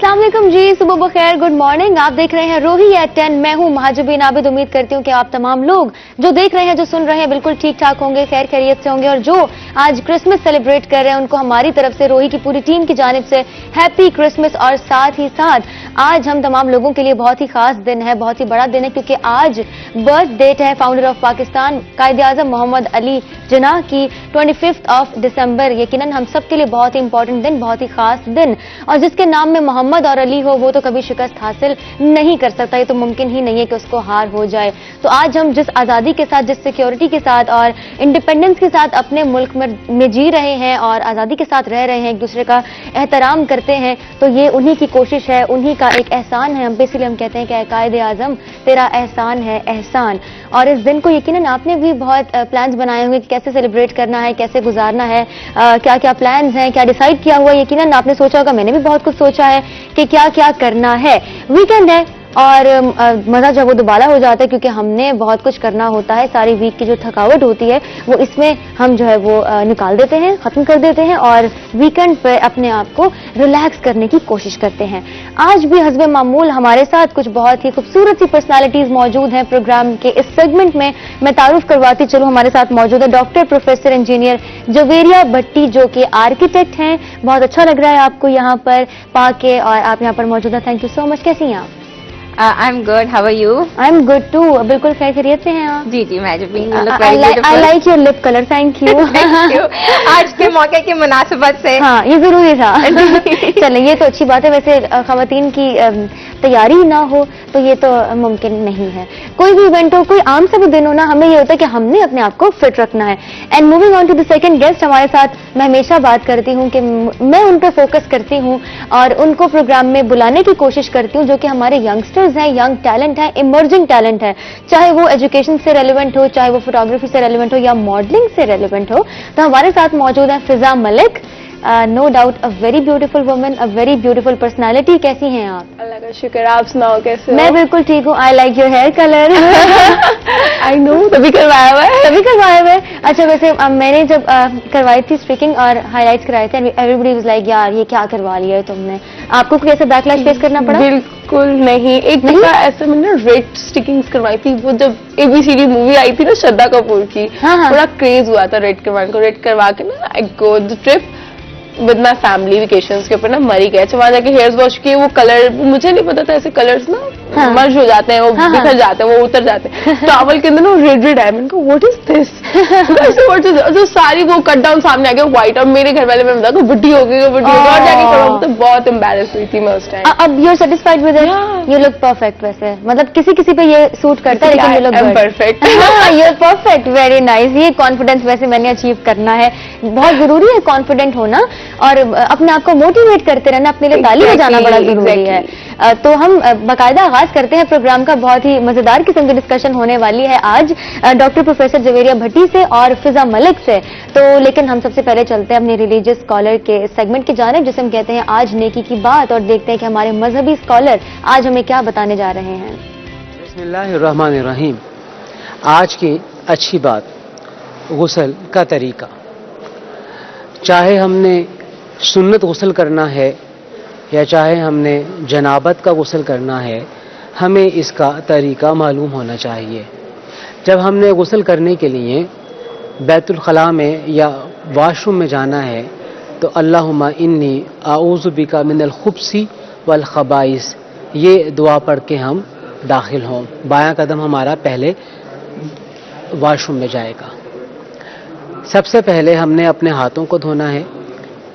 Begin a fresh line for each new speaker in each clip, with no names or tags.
अस्सलाम वालेकुम जी, सुबह बखैर, गुड मॉर्निंग। आप देख रहे हैं रोही एट 10। मैं हूं महाजबीन आबिद। उम्मीद करती हूं कि आप तमाम लोग जो देख रहे हैं, जो सुन रहे हैं, बिल्कुल ठीक ठाक होंगे, खैर खैरियत से होंगे। और जो आज क्रिसमस सेलिब्रेट कर रहे हैं, उनको हमारी तरफ से, रोही की पूरी टीम की जानिब से हैप्पी क्रिसमस। और साथ ही साथ आज हम तमाम लोगों के लिए बहुत ही खास दिन है, बहुत ही बड़ा दिन है, क्योंकि आज बर्थ डेट है फाउंडर ऑफ पाकिस्तान कायदे आजम मोहम्मद अली जिन्ना की 25 दिसंबर। यकीनन हम सब के लिए बहुत ही इंपॉर्टेंट दिन, बहुत ही खास दिन। और जिसके नाम में मोहम्मद और अली हो, वो तो कभी शिकस्त हासिल नहीं कर सकता। ये तो मुमकिन ही नहीं है कि उसको हार हो जाए। तो आज हम जिस आज़ादी के साथ, जिस सिक्योरिटी के साथ और इंडिपेंडेंस के साथ अपने मुल्क में जी रहे हैं और आज़ादी के साथ रह रहे हैं, एक दूसरे का एहतराम करते हैं, तो ये उन्हीं की कोशिश है, उन्हीं का एक एहसान है। इसीलिए हम कहते हैं कि कायदे आजम तेरा एहसान है एहसान। और इस दिन को यकीनन आपने भी बहुत प्लान्स बनाए होंगे कि कैसे सेलिब्रेट करना है, कैसे गुजारना है, क्या क्या प्लान्स हैं, क्या डिसाइड किया हुआ है। यकीनन आपने सोचा होगा, मैंने भी बहुत कुछ सोचा है कि क्या क्या करना है। वीकेंड है और मजा जो है वो दोबारा हो जाता है, क्योंकि हमने बहुत कुछ करना होता है। सारी वीक की जो थकावट होती है वो इसमें हम जो है वो निकाल देते हैं, खत्म कर देते हैं और वीकेंड पे अपने आप को रिलैक्स करने की कोशिश करते हैं। आज भी हस्बे मामूल हमारे साथ कुछ बहुत ही खूबसूरत सी पर्सनालिटीज मौजूद हैं प्रोग्राम के इस सेगमेंट में। मैं तारुफ करवाती चलूं, हमारे साथ मौजूद है डॉक्टर प्रोफेसर इंजीनियर जवेरिया भट्टी, जो कि आर्किटेक्ट हैं। बहुत अच्छा लग रहा है आपको यहाँ पर पाके और आप यहाँ पर मौजूद हैं। Thank you so much. कैसी हैं आप?
I am good, how are you?
I am good too. बिल्कुल खैर खैरियत से हैं आप?
जी जी, मैं जब
आई like your lip colour, thank you.
आज के मौके की मुनासिबत से
हाँ, ये जरूरी था। चलें, ये तो अच्छी बात है। वैसे खवातीन की तैयारी ना हो तो ये तो मुमकिन नहीं है। कोई भी इवेंट हो, कोई आम सा भी दिन हो ना, हमें ये होता है कि हमने अपने आप को फिट रखना है। And moving on to the second guest हमारे साथ, मैं हमेशा बात करती हूँ कि मैं उन पर फोकस करती हूँ और उनको प्रोग्राम में बुलाने की कोशिश करती हूँ, जो कि हमारे यंगस्टर्स हैं, यंग टैलेंट है, इमर्जिंग टैलेंट है। चाहे वो एजुकेशन से रेलिवेंट हो, चाहे वो फोटोग्राफी से रेलिवेंट हो या मॉडलिंग से रेलिवेंट हो। तो हमारे साथ मौजूद है Fiza Malik. No doubt a very beautiful woman, a very beautiful personality. कैसी हैं आप?
अल्लाह का शुक्र, आप सुनाओ कैसे हो?
मैं बिल्कुल ठीक हूँ। I like your hair colour.
I know, तभी करवाया हुआ है।
तभी करवाया हुआ है। अच्छा, वैसे मैंने जब करवाई थी स्ट्रिकिंग और हाईलाइट्स कराए थे, एवरीबॉडी वाज लाइक यार ये क्या करवा लिया है तुमने, आपको कैसे बैकलैश फेस करना पड़ा?
बिल्कुल नहीं। एक दफा ऐसे मैंने रेड स्टिकिंग्स करवाई थी, वो जब ABCD मूवी आई थी ना श्रद्धा कपूर की,
हाँ।
बड़ा क्रेज हुआ था रेड करवाने को। रेड करवा के ना I go the trip with my family vacations के ऊपर ना मरी गए। वहां जाके हेयर वॉश किए, वो कलर मुझे नहीं पता था ऐसे कलर्स ना मर्ज हो जाते हैं, वो बिखर जाते हैं, वो उतर जाते हैं। टॉवल के अंदर ना रेड रेड है। मैंने कहा व्हाट इज दिस, जो सारी वो कट डाउन सामने आ गया व्हाइट। और मेरे घर वाले में बताया बुढ़ी हो गई, बुढ़ी हो गई। और जाके करवाऊं तो बहुत एम्बैरेस हुई थी मैं उस टाइम।
अब you are satisfied with it? You look perfect. वैसे मतलब किसी किसी पे ये सूट करता है, लेकिन you look
perfect.
You are perfect, very nice. ये कॉन्फिडेंस वैसे मैंने अचीव करना है, बहुत जरूरी है कॉन्फिडेंट होना और अपने आप को मोटिवेट करते रहना, अपने लिए ताली बजाना बड़ा जरूरी है। तो हम बाकायदा आगाज करते हैं प्रोग्राम का। बहुत ही मजेदार किस्म की डिस्कशन होने वाली है आज डॉक्टर प्रोफेसर जवेरिया भट्टी से और फिजा मलिक से। तो लेकिन हम सबसे पहले चलते हैं अपने रिलीजियस स्कॉलर के सेगमेंट की जानिब, जिसे हम कहते हैं आज नेकी की बात, और देखते हैं कि हमारे मजहबी स्कॉलर आज हमें क्या बताने जा रहे हैं।
बिस्मिल्लाहिर्रहमानिर्रहीम। आज की अच्छी बात, गुस्ल का तरीका। चाहे हमने सुन्नत गुस्ल करना है या चाहे हमने जनाबत का गुस्ल करना है, हमें इसका तरीका मालूम होना चाहिए। जब हमने गुस्ल करने के लिए बैतुल खला में या वाशरूम में जाना है तो अल्लाहुम्मा इन्नी आऊज़ु बिका मिनल खुब्सी वल खबाइस, ये दुआ पढ़ के हम दाखिल हों। बायां कदम हमारा पहले वाशरूम में जाएगा। सबसे पहले हमने अपने हाथों को धोना है,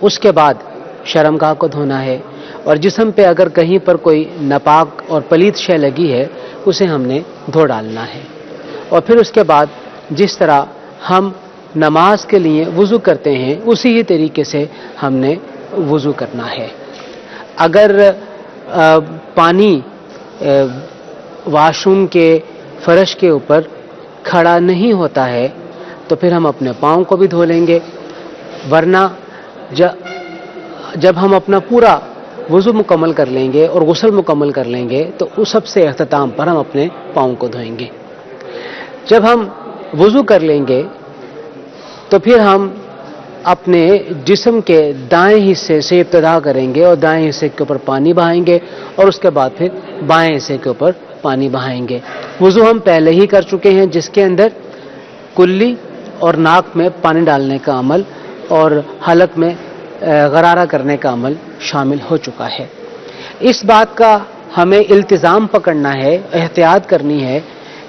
उसके बाद शर्मगाह को धोना है, और जिस्म पे अगर कहीं पर कोई नापाक और पलीत शय लगी है उसे हमने धो डालना है। और फिर उसके बाद जिस तरह हम नमाज के लिए वुज़ू करते हैं उसी ही तरीके से हमने वुज़ू करना है। अगर पानी वाशरूम के फर्श के ऊपर खड़ा नहीं होता है तो फिर हम अपने पाँव को भी धो लेंगे, वरना जब हम अपना पूरा वुज़ू मुकम्मल कर लेंगे और गुस्ल मुकम्मल कर लेंगे तो उस सबसे अख्ताम पर हम अपने पाँव को धोएंगे। जब हम वुज़ू कर लेंगे तो फिर हम अपने जिस्म के दाएं हिस्से से इब्तिदा करेंगे और दाएं हिस्से के ऊपर पानी बहाएंगे और उसके बाद फिर बाएं हिस्से के ऊपर पानी बहाएंगे। वुज़ू हम पहले ही कर चुके हैं, जिसके अंदर कुल्ली और नाक में पानी डालने का अमल और हलक में गरारा करने का अमल शामिल हो चुका है। इस बात का हमें इल्तिज़ाम पकड़ना है, एहतियात करनी है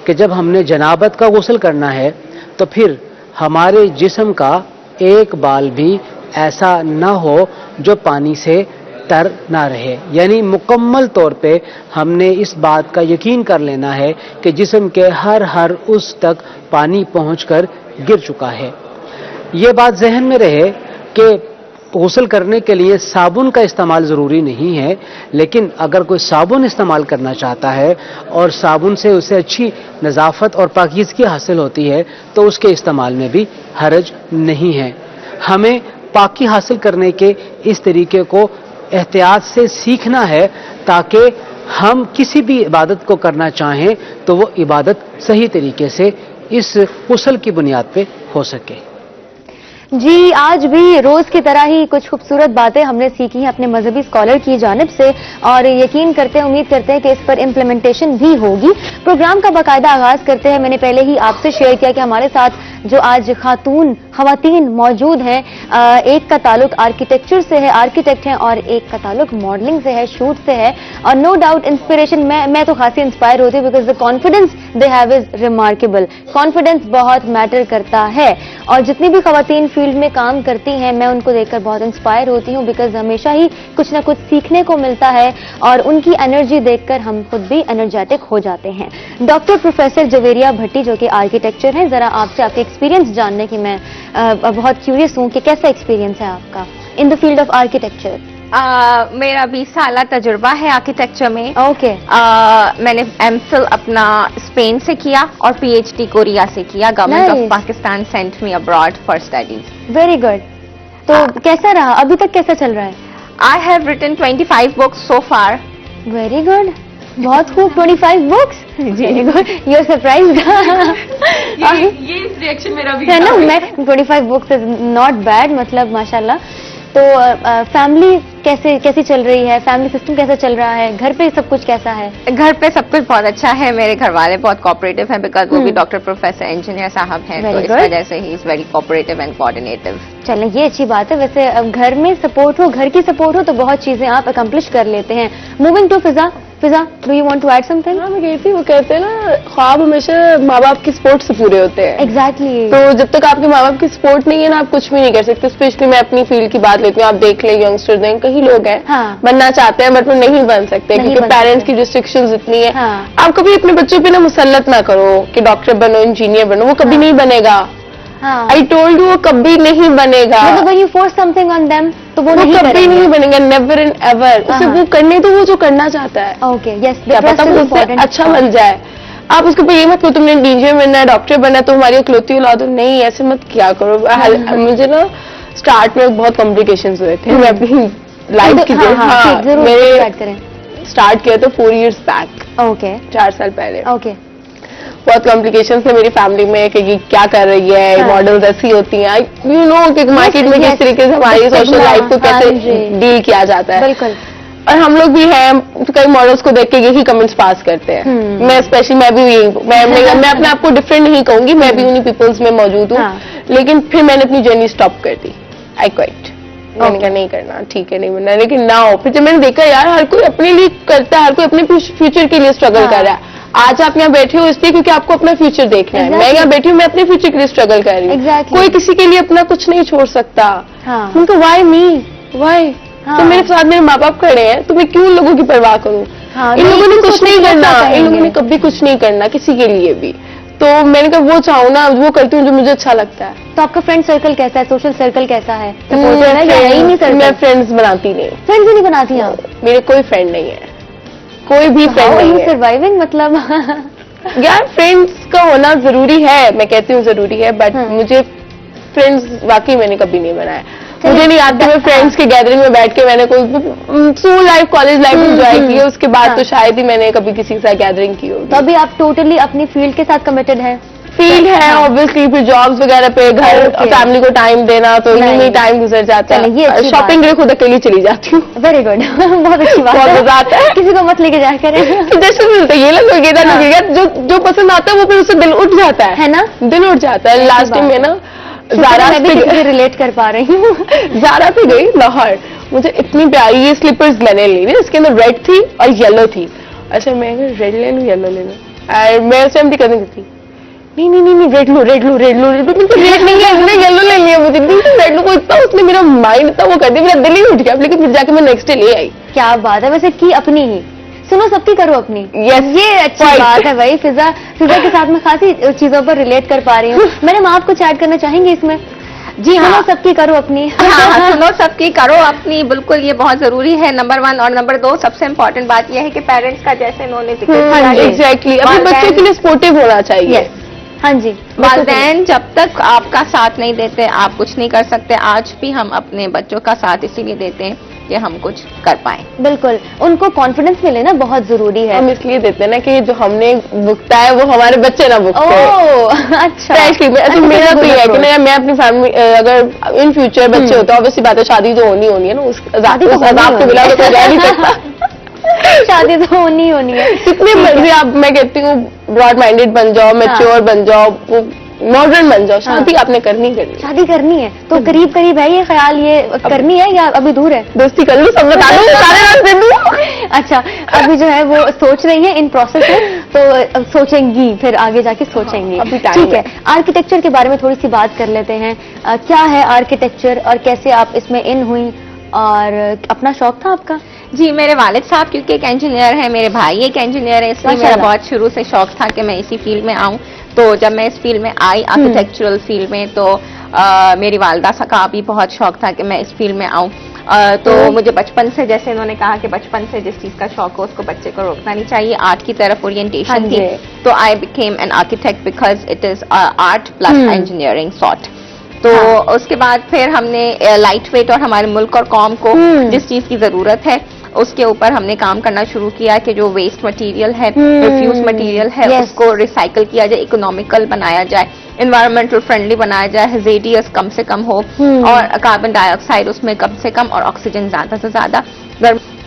कि जब हमने जनाबत का गुस्ल करना है तो फिर हमारे जिस्म का एक बाल भी ऐसा ना हो जो पानी से तर ना रहे। यानी मुकम्मल तौर पे हमने इस बात का यकीन कर लेना है कि जिस्म के हर उस तक पानी पहुंचकर गिर चुका है। ये बात जहन में रहे कि गुस्ल करने के लिए साबुन का इस्तेमाल ज़रूरी नहीं है, लेकिन अगर कोई साबुन इस्तेमाल करना चाहता है और साबुन से उसे अच्छी नज़ाफ़त और पाकीज़गी हासिल होती है तो उसके इस्तेमाल में भी हरज नहीं है। हमें पाकी हासिल करने के इस तरीके को एहतियात से सीखना है ताकि हम किसी भी इबादत को करना चाहें तो वो इबादत सही तरीके से इस गुस्ल की बुनियाद पे हो सके।
जी, आज भी रोज की तरह ही कुछ खूबसूरत बातें हमने सीखी हैं अपने मजहबी स्कॉलर की जानिब से और यकीन करते हैं, उम्मीद करते हैं कि इस पर इम्प्लीमेंटेशन भी होगी। प्रोग्राम का बाकायदा आगाज करते हैं। मैंने पहले ही आपसे शेयर किया कि हमारे साथ जो आज खवातीन मौजूद हैं, एक का ताल्लुक आर्किटेक्चर से है, आर्किटेक्ट हैं, और एक का ताल्लुक मॉडलिंग से है, शूट से है। और नो डाउट इंस्पिरेशन, मैं तो खासी इंस्पायर होती हूँ because the confidence they have is remarkable. Confidence बहुत मैटर करता है और जितनी भी खवातीन फील्ड में काम करती हैं मैं उनको देखकर बहुत इंस्पायर होती हूँ बिकॉज हमेशा ही कुछ ना कुछ सीखने को मिलता है और उनकी एनर्जी देखकर हम खुद भी एनर्जेटिक हो जाते हैं। डॉक्टर प्रोफेसर जवेरिया भट्टी जो कि आर्किटेक्चर हैं, जरा आपसे आपके एक्सपीरियंस जानने की मैं बहुत क्यूरियस हूँ कि कैसा एक्सपीरियंस है आपका in the field of architecture.
मेरा 20 साल तजुर्बा है आर्किटेक्चर में।
ओके।
मैंने एमफिल अपना स्पेन से किया और पीएचडी कोरिया से किया। Government of Pakistan sent me abroad for studies.
Very good. तो कैसा रहा, अभी तक कैसा चल रहा है?
I have written 25 books so far.
Very good, बहुत खूब। 25 books, very good. You are surprised.
ये रिएक्शन मेरा भी
है ना, मैं 25 बुक्स इज नॉट बैड, मतलब माशाल्लाह। तो फैमिली कैसी चल रही है, फैमिली सिस्टम कैसा चल रहा है, घर पे सब कुछ कैसा है?
घर पे सब कुछ बहुत अच्छा है। मेरे घर वाले बहुत कोऑपरेटिव हैं बिकॉज वो भी डॉक्टर प्रोफेसर इंजीनियर साहब हैं, तो इस वजह से he is very cooperative and coordinative.
चलें, ये अच्छी बात है। वैसे अब घर में सपोर्ट हो, घर की सपोर्ट हो तो बहुत चीजें आप अकम्प्लिश कर लेते हैं। Moving to Fiza, do you want to add something?
हाँ, मैं कहती हूँ, वो कहते हैं ना ख्वाब हमेशा माँ बाप की सपोर्ट से पूरे होते हैं।
एग्जैक्टली।
तो जब तक आपके माँ बाप की सपोर्ट नहीं है ना, आप कुछ भी नहीं कर सकते। स्पेशली मैं अपनी फील्ड की बात लेती हूँ, आप देख लें यंगस्टर्स हैं, कई लोग हैं बनना चाहते हैं बट वो नहीं बन सकते क्योंकि पेरेंट्स की रिस्ट्रिक्शंस इतनी है। आप कभी अपने बच्चों पे ना मुसल्लत ना करो कि डॉक्टर बनो, इंजीनियर बनो, वो कभी नहीं बनेगा। आई टोल्ड यू, वो कभी नहीं बनेगा।
When you force something on them, तो वो नहीं
कभी नहीं बनेगा, नेवर एंड एवर। उसे वो करने तो वो जो करना चाहता है।
ओके, यस,
क्या पता वो उससे अच्छा बन जाए। आप उसके ऊपर ये मत करो तुमने इंजीनियर बनना है, डॉक्टर बनना है तो हमारी इकलौती औलाद हो। नहीं, ऐसे मत किया करो। मुझे ना स्टार्ट में बहुत कॉम्प्लिकेशंस हुए थे। मैं अपनी लाइफ की मेरे स्टार्ट किया था 4 years बैक।
ओके,
4 साल पहले।
ओके।
बहुत कॉम्प्लिकेशंस थे मेरी फैमिली में कि ये क्या कर रही है, मॉडल्स ऐसी होती हैं, यू नो कि मार्केट में किस तरीके से हमारी सोशल लाइफ को कैसे डील किया जाता है।
बिल्कुल।
और हम लोग भी हैं, कई मॉडल्स को देख के यही कमेंट्स पास करते हैं। मैं स्पेशली मैं भी यही मैं अपने आप को डिफरेंट नहीं कहूंगी, मैं भी उन्हीं पीपल्स में मौजूद हूँ। लेकिन फिर मैंने अपनी जर्नी स्टॉप कर दी। I quit. मैंने कहा नहीं करना, ठीक है, नहीं बनना। लेकिन ना हो, फिर जब मैंने देखा यार हर कोई अपने लिए करता है, हर कोई अपने फ्यूचर के लिए स्ट्रगल कर रहा है। आज आप यहाँ बैठे हो इसलिए क्योंकि आपको अपना फ्यूचर देखना है। मैं यहाँ बैठी हूँ, मैं अपने फ्यूचर के लिए स्ट्रगल कर रही हूँ। कोई किसी के लिए अपना कुछ नहीं छोड़ सकता। उनको वाई मी, वाई? तो मेरे साथ मेरे माँ बाप खड़े हैं, तो मैं क्यों लोगों की परवाह करूँ? इन लोगों ने कुछ नहीं करना, इन लोगों ने कभी कुछ नहीं करना किसी के लिए भी। तो मैंने कहा वो चाहूँ ना, वो करती हूँ जो मुझे अच्छा लगता है।
तो आपका फ्रेंड सर्कल कैसा है, सोशल सर्कल कैसा है? मैं
फ्रेंड्स बनाती नहीं।
फ्रेंड्स नहीं बनाती आप?
मेरे कोई फ्रेंड नहीं है, कोई भी फ्रेंड नहीं है।
सर्वाइविंग मतलब
यार फ्रेंड्स का होना जरूरी है, मैं कहती हूँ जरूरी है, बट मुझे फ्रेंड्स वाकई मैंने कभी नहीं बनाया। मुझे नहीं आती, मैं फ्रेंड्स के गैदरिंग में बैठ के मैंने कोई school life, college life enjoy की है, उसके बाद तो शायद ही मैंने कभी किसी के साथ गैदरिंग की होगी।
तो अभी आप टोटली अपनी फील्ड के साथ कमिटेड हैं?
फील्ड है ऑब्वियसली, फिर जॉब्स वगैरह पे, घर
Okay.
फैमिली को टाइम देना, तो
नहीं।
इन्हीं में टाइम गुजर जाता
चलिए, ये
है।
अच्छी
शॉपिंग के लिए खुद अकेली चली जाती हूँ,
वेरी गुड बहुत अच्छी बात
बहुत
है,
मजा आता है।
किसी को मत लेके जाया करें
जैसे मिलता है ये लोग इधर
हाँ।
लगेगा, जो पसंद आता है वो फिर उससे दिल उठ जाता है
ना?
दिल उठ जाता है। लास्ट टाइम में ना ज़ारा
मैं भी किसी से रिलेट कर पा रही हूँ
ज़ारा पे गई लाहौर, मुझे इतनी प्यारी ये स्लीपर्स मैंने ली थी, इसके अंदर रेड थी और येलो थी। अच्छा मैं रेड ले लूँ येलो ले लूँ, और मैं उस टाइम की कजन थी, नहीं रेड लो रेड नहीं ले, मैंने येलो ले लिया, मुझे रेड लो को इतना उसने मेरा माइंड इतना वो कर दिया, मेरा दिल ही उठ गया, लेकिन फिर जाके मैं नेक्स्ट डे ले आई।
क्या बात है, वैसे की अपनी ही, सुनो सबकी करो अपनी।
Yes,
ये अच्छी
quite.
बात है भाई, फिजा के साथ में खासी चीजों पर रिलेट कर पा रही हूँ। मैडम आप कुछ ऐड करना चाहेंगे इसमें?
जी
सुनो
हाँ,
सबकी करो अपनी
हाँ, सुनो सबकी करो अपनी, बिल्कुल ये बहुत जरूरी है, नंबर 1। और नंबर 2 सबसे इम्पोर्टेंट बात यह है कि पेरेंट्स का, जैसे इन्होंने जिक्र किया है,
एग्जैक्टली, अपने बच्चों के लिए सपोर्टिव होना चाहिए।
यस हाँ जी,
वालिदैन जब तक आपका साथ नहीं देते आप कुछ नहीं कर सकते। आज भी हम अपने बच्चों का साथ इसीलिए देते हैं कि हम कुछ कर पाएं।
बिल्कुल, उनको कॉन्फिडेंस मिले ना, बहुत जरूरी है।
हम इसलिए देते हैं ना कि जो हमने भुगता है वो हमारे बच्चे ना भुगते।
ओह अच्छा,
तो मेरा तो ये है कि मैं अपनी फैमिली, अगर इन फ्यूचर बच्चे होते हैं, ऑब्वियसली बात है शादी तो होनी है ना, उस
शादी तो
अजाब के बिना तो कोई रह नहीं सकता।
शादी तो होनी है।
जितने मर्जी आप, मैं कहती हूँ ब्रॉड माइंडेड बन जाओ, मैच्योर बन जाओ, मॉडर्न बन जाओ, शादी आपने करनी है।
शादी करनी है तो करीब करीब है ये ख्याल, ये करनी है या अभी दूर है?
दोस्ती कर लो, सब बता दो, सारे रात दे दूं।
अच्छा, अभी जो है वो सोच रही है, इन प्रोसेस है, तो अब सोचेंगी, फिर आगे जाके सोचेंगी।
अभी time
ठीक है, आर्किटेक्चर के बारे में थोड़ी सी बात कर लेते हैं। क्या है आर्किटेक्चर और कैसे आप इसमें इन हुई, और अपना शौक था आपका?
जी, मेरे वालिद साहब क्योंकि एक इंजीनियर है, मेरे भाई एक इंजीनियर है, इसलिए मेरा
माशाल्लाह।
बहुत शुरू से शौक था कि मैं इसी फील्ड में आऊं। तो जब मैं इस फील्ड में आई, आर्किटेक्चरल फील्ड में, तो मेरी वालदा का भी बहुत शौक था कि मैं इस फील्ड में आऊं। तो मुझे बचपन से, जैसे इन्होंने कहा कि बचपन से जिस चीज का शौक हो उसको बच्चे को रोकना नहीं चाहिए, आर्ट की तरफ ओरिएंटेशन थी, तो I became an architect because it is art plus engineering sort. तो उसके बाद फिर हमने लाइट वेट और हमारे मुल्क और कौम को जिस चीज की जरूरत है उसके ऊपर हमने काम करना शुरू किया कि जो वेस्ट मटेरियल है, रिफ्यूज मटेरियल है, उसको रिसाइकल किया जाए, इकोनॉमिकल बनाया जाए, एनवायरमेंटल फ्रेंडली बनाया जाए, हेजेडियस कम से कम हो और कार्बन डाइऑक्साइड उसमें कम से कम और ऑक्सीजन ज्यादा से ज्यादा,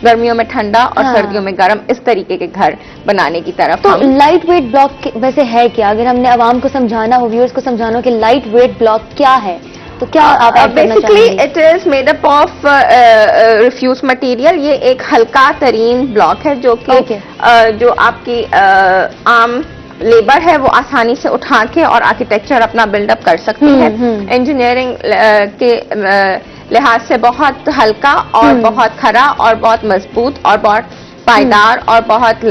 गर्मियों में ठंडा और सर्दियों में गर्म, इस तरीके के घर बनाने की तरफ।
तो लाइट वेट ब्लॉक वैसे है क्या? अगर हमने आवाम को समझाना हो, व्यूअर्स को समझाना हो कि लाइट वेट ब्लॉक क्या है, तो क्या आप ऐड करना
बेसिकली
चाहेंगे?
It is made up of refuse material. ये एक हल्का तरीन ब्लॉक है जो कि
Okay.
जो आपकी आम लेबर है वो आसानी से उठा के और आर्किटेक्चर अपना बिल्डअप कर सकती है। इंजीनियरिंग के लिहाज से बहुत हल्का और बहुत खरा और बहुत मजबूत और बहुत पायदार और बहुत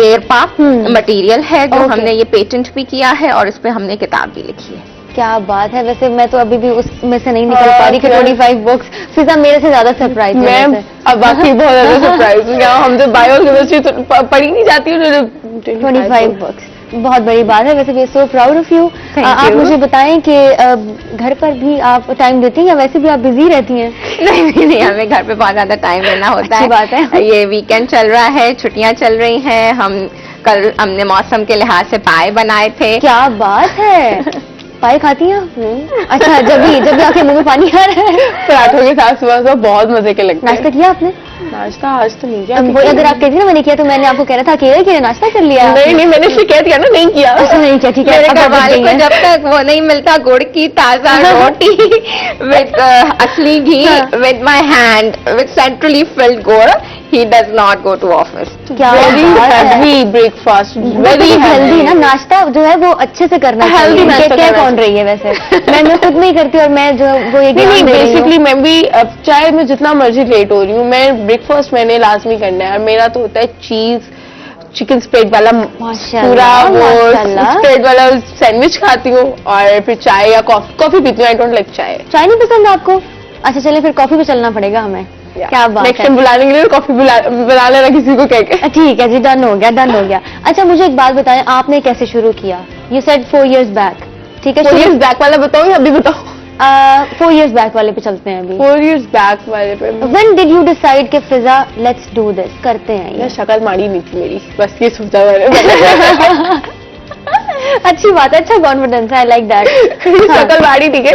देर पा मटेरियल है, जो
Okay.
हमने ये पेटेंट भी किया है और इस पे हमने किताब भी लिखी है।
क्या बात है, वैसे मैं तो अभी भी उसमें से नहीं निकल पा रही कि 25 बुक्स। फिजा मेरे से ज्यादा सरप्राइज
मैं
है।
अब बाकी बहुत ज्यादा सरप्राइज हूँ, हम जो बायो केमिस्ट्री पढ़ी नहीं जाती है,
25 बुक्स बहुत बड़ी बात है। वैसे we so proud of you. आप
you.
मुझे बताएं कि घर पर भी आप टाइम देती हैं या वैसे भी आप बिजी रहती हैं?
नहीं, हमें घर पे बहुत ज्यादा टाइम देना होता
अच्छी
है।
बात है।
ये वीकेंड चल रहा है, छुट्टियां चल रही हैं। कल हमने मौसम के लिहाज से पाए बनाए थे।
क्या बात है, पाए खाती हैं आप? अच्छा, जब भी आके मुंह में पानी आ रहा है।
पराठों के साथ सुबह बहुत मजे के लगते हैं।
नाश्ता किया आपने?
नाश्ता आज तो नहीं किया।
वो अगर आप कहती ना मैंने किया, तो मैंने आपको कह रहा था अकेले कि नाश्ता कर लिया।
नहीं, मैंने इसलिए कह दिया ना, नहीं किया।
अच्छा नहीं किया, ठीक है।
मेरे
अब
घर
आप
वाले
गई
को
हैं।
जब तक वो नहीं मिलता गुड़ की ताजा रोटी विद असली घी with my hand with centrally filled गुड़, he does not go to office.
क्या
वेरी
बात है।
हेल्दी ब्रेकफास्ट, वेरी
हेल्दी ना, नाश्ता जो है वो अच्छे से करना
Healthy
चाहिए।
नाश्ता
क्या
करना
कौन रही है वैसे? मैं खुद नहीं करती, और मैं जो वो ये
नहीं,
ज्ञान दे रही हूँ।
बेसिकली मैं भी, अब चाहे मैं जितना मर्जी लेट हो रही हूँ, मैं ब्रेकफास्ट मैंने लाजमी करना है। और मेरा तो होता है चीज चिकन स्प्रेड वाला
माशाल्लाह,
पूरा वो
माशाल्लाह।
स्प्रेड वाला सैंडविच खाती हूँ, और फिर चाय या कॉफी पीती हूँ। आई डोंट लाइक चाय।
चाय नहीं पसंद आपको? अच्छा चलिए, फिर कॉफी पे चलना पड़ेगा हमें। क्या बात
नेक्स्ट
है।
टाइम बुलाने के लिए कॉफी बना लेना किसी को कह के।
ठीक है जी, डन हो गया। अच्छा मुझे एक बात बताएं, आपने कैसे शुरू किया? यू सेड 4 years बैक, ठीक है?
4 years बैक वाला बताओ या अभी बताओ?
4 years बैक वाले पे चलते हैं अभी।
4 years बैक वाले पे
When did you decide कि फिजा लेट्स डू दिस, करते हैं
यार
ये?
शक्ल माड़ी नहीं थी मेरी, बस ये सोचा मैंने।
अच्छी बात है, अच्छा कॉन्फिडेंस, आई लाइक दैट.
शक्ल बाड़ी ठीक है,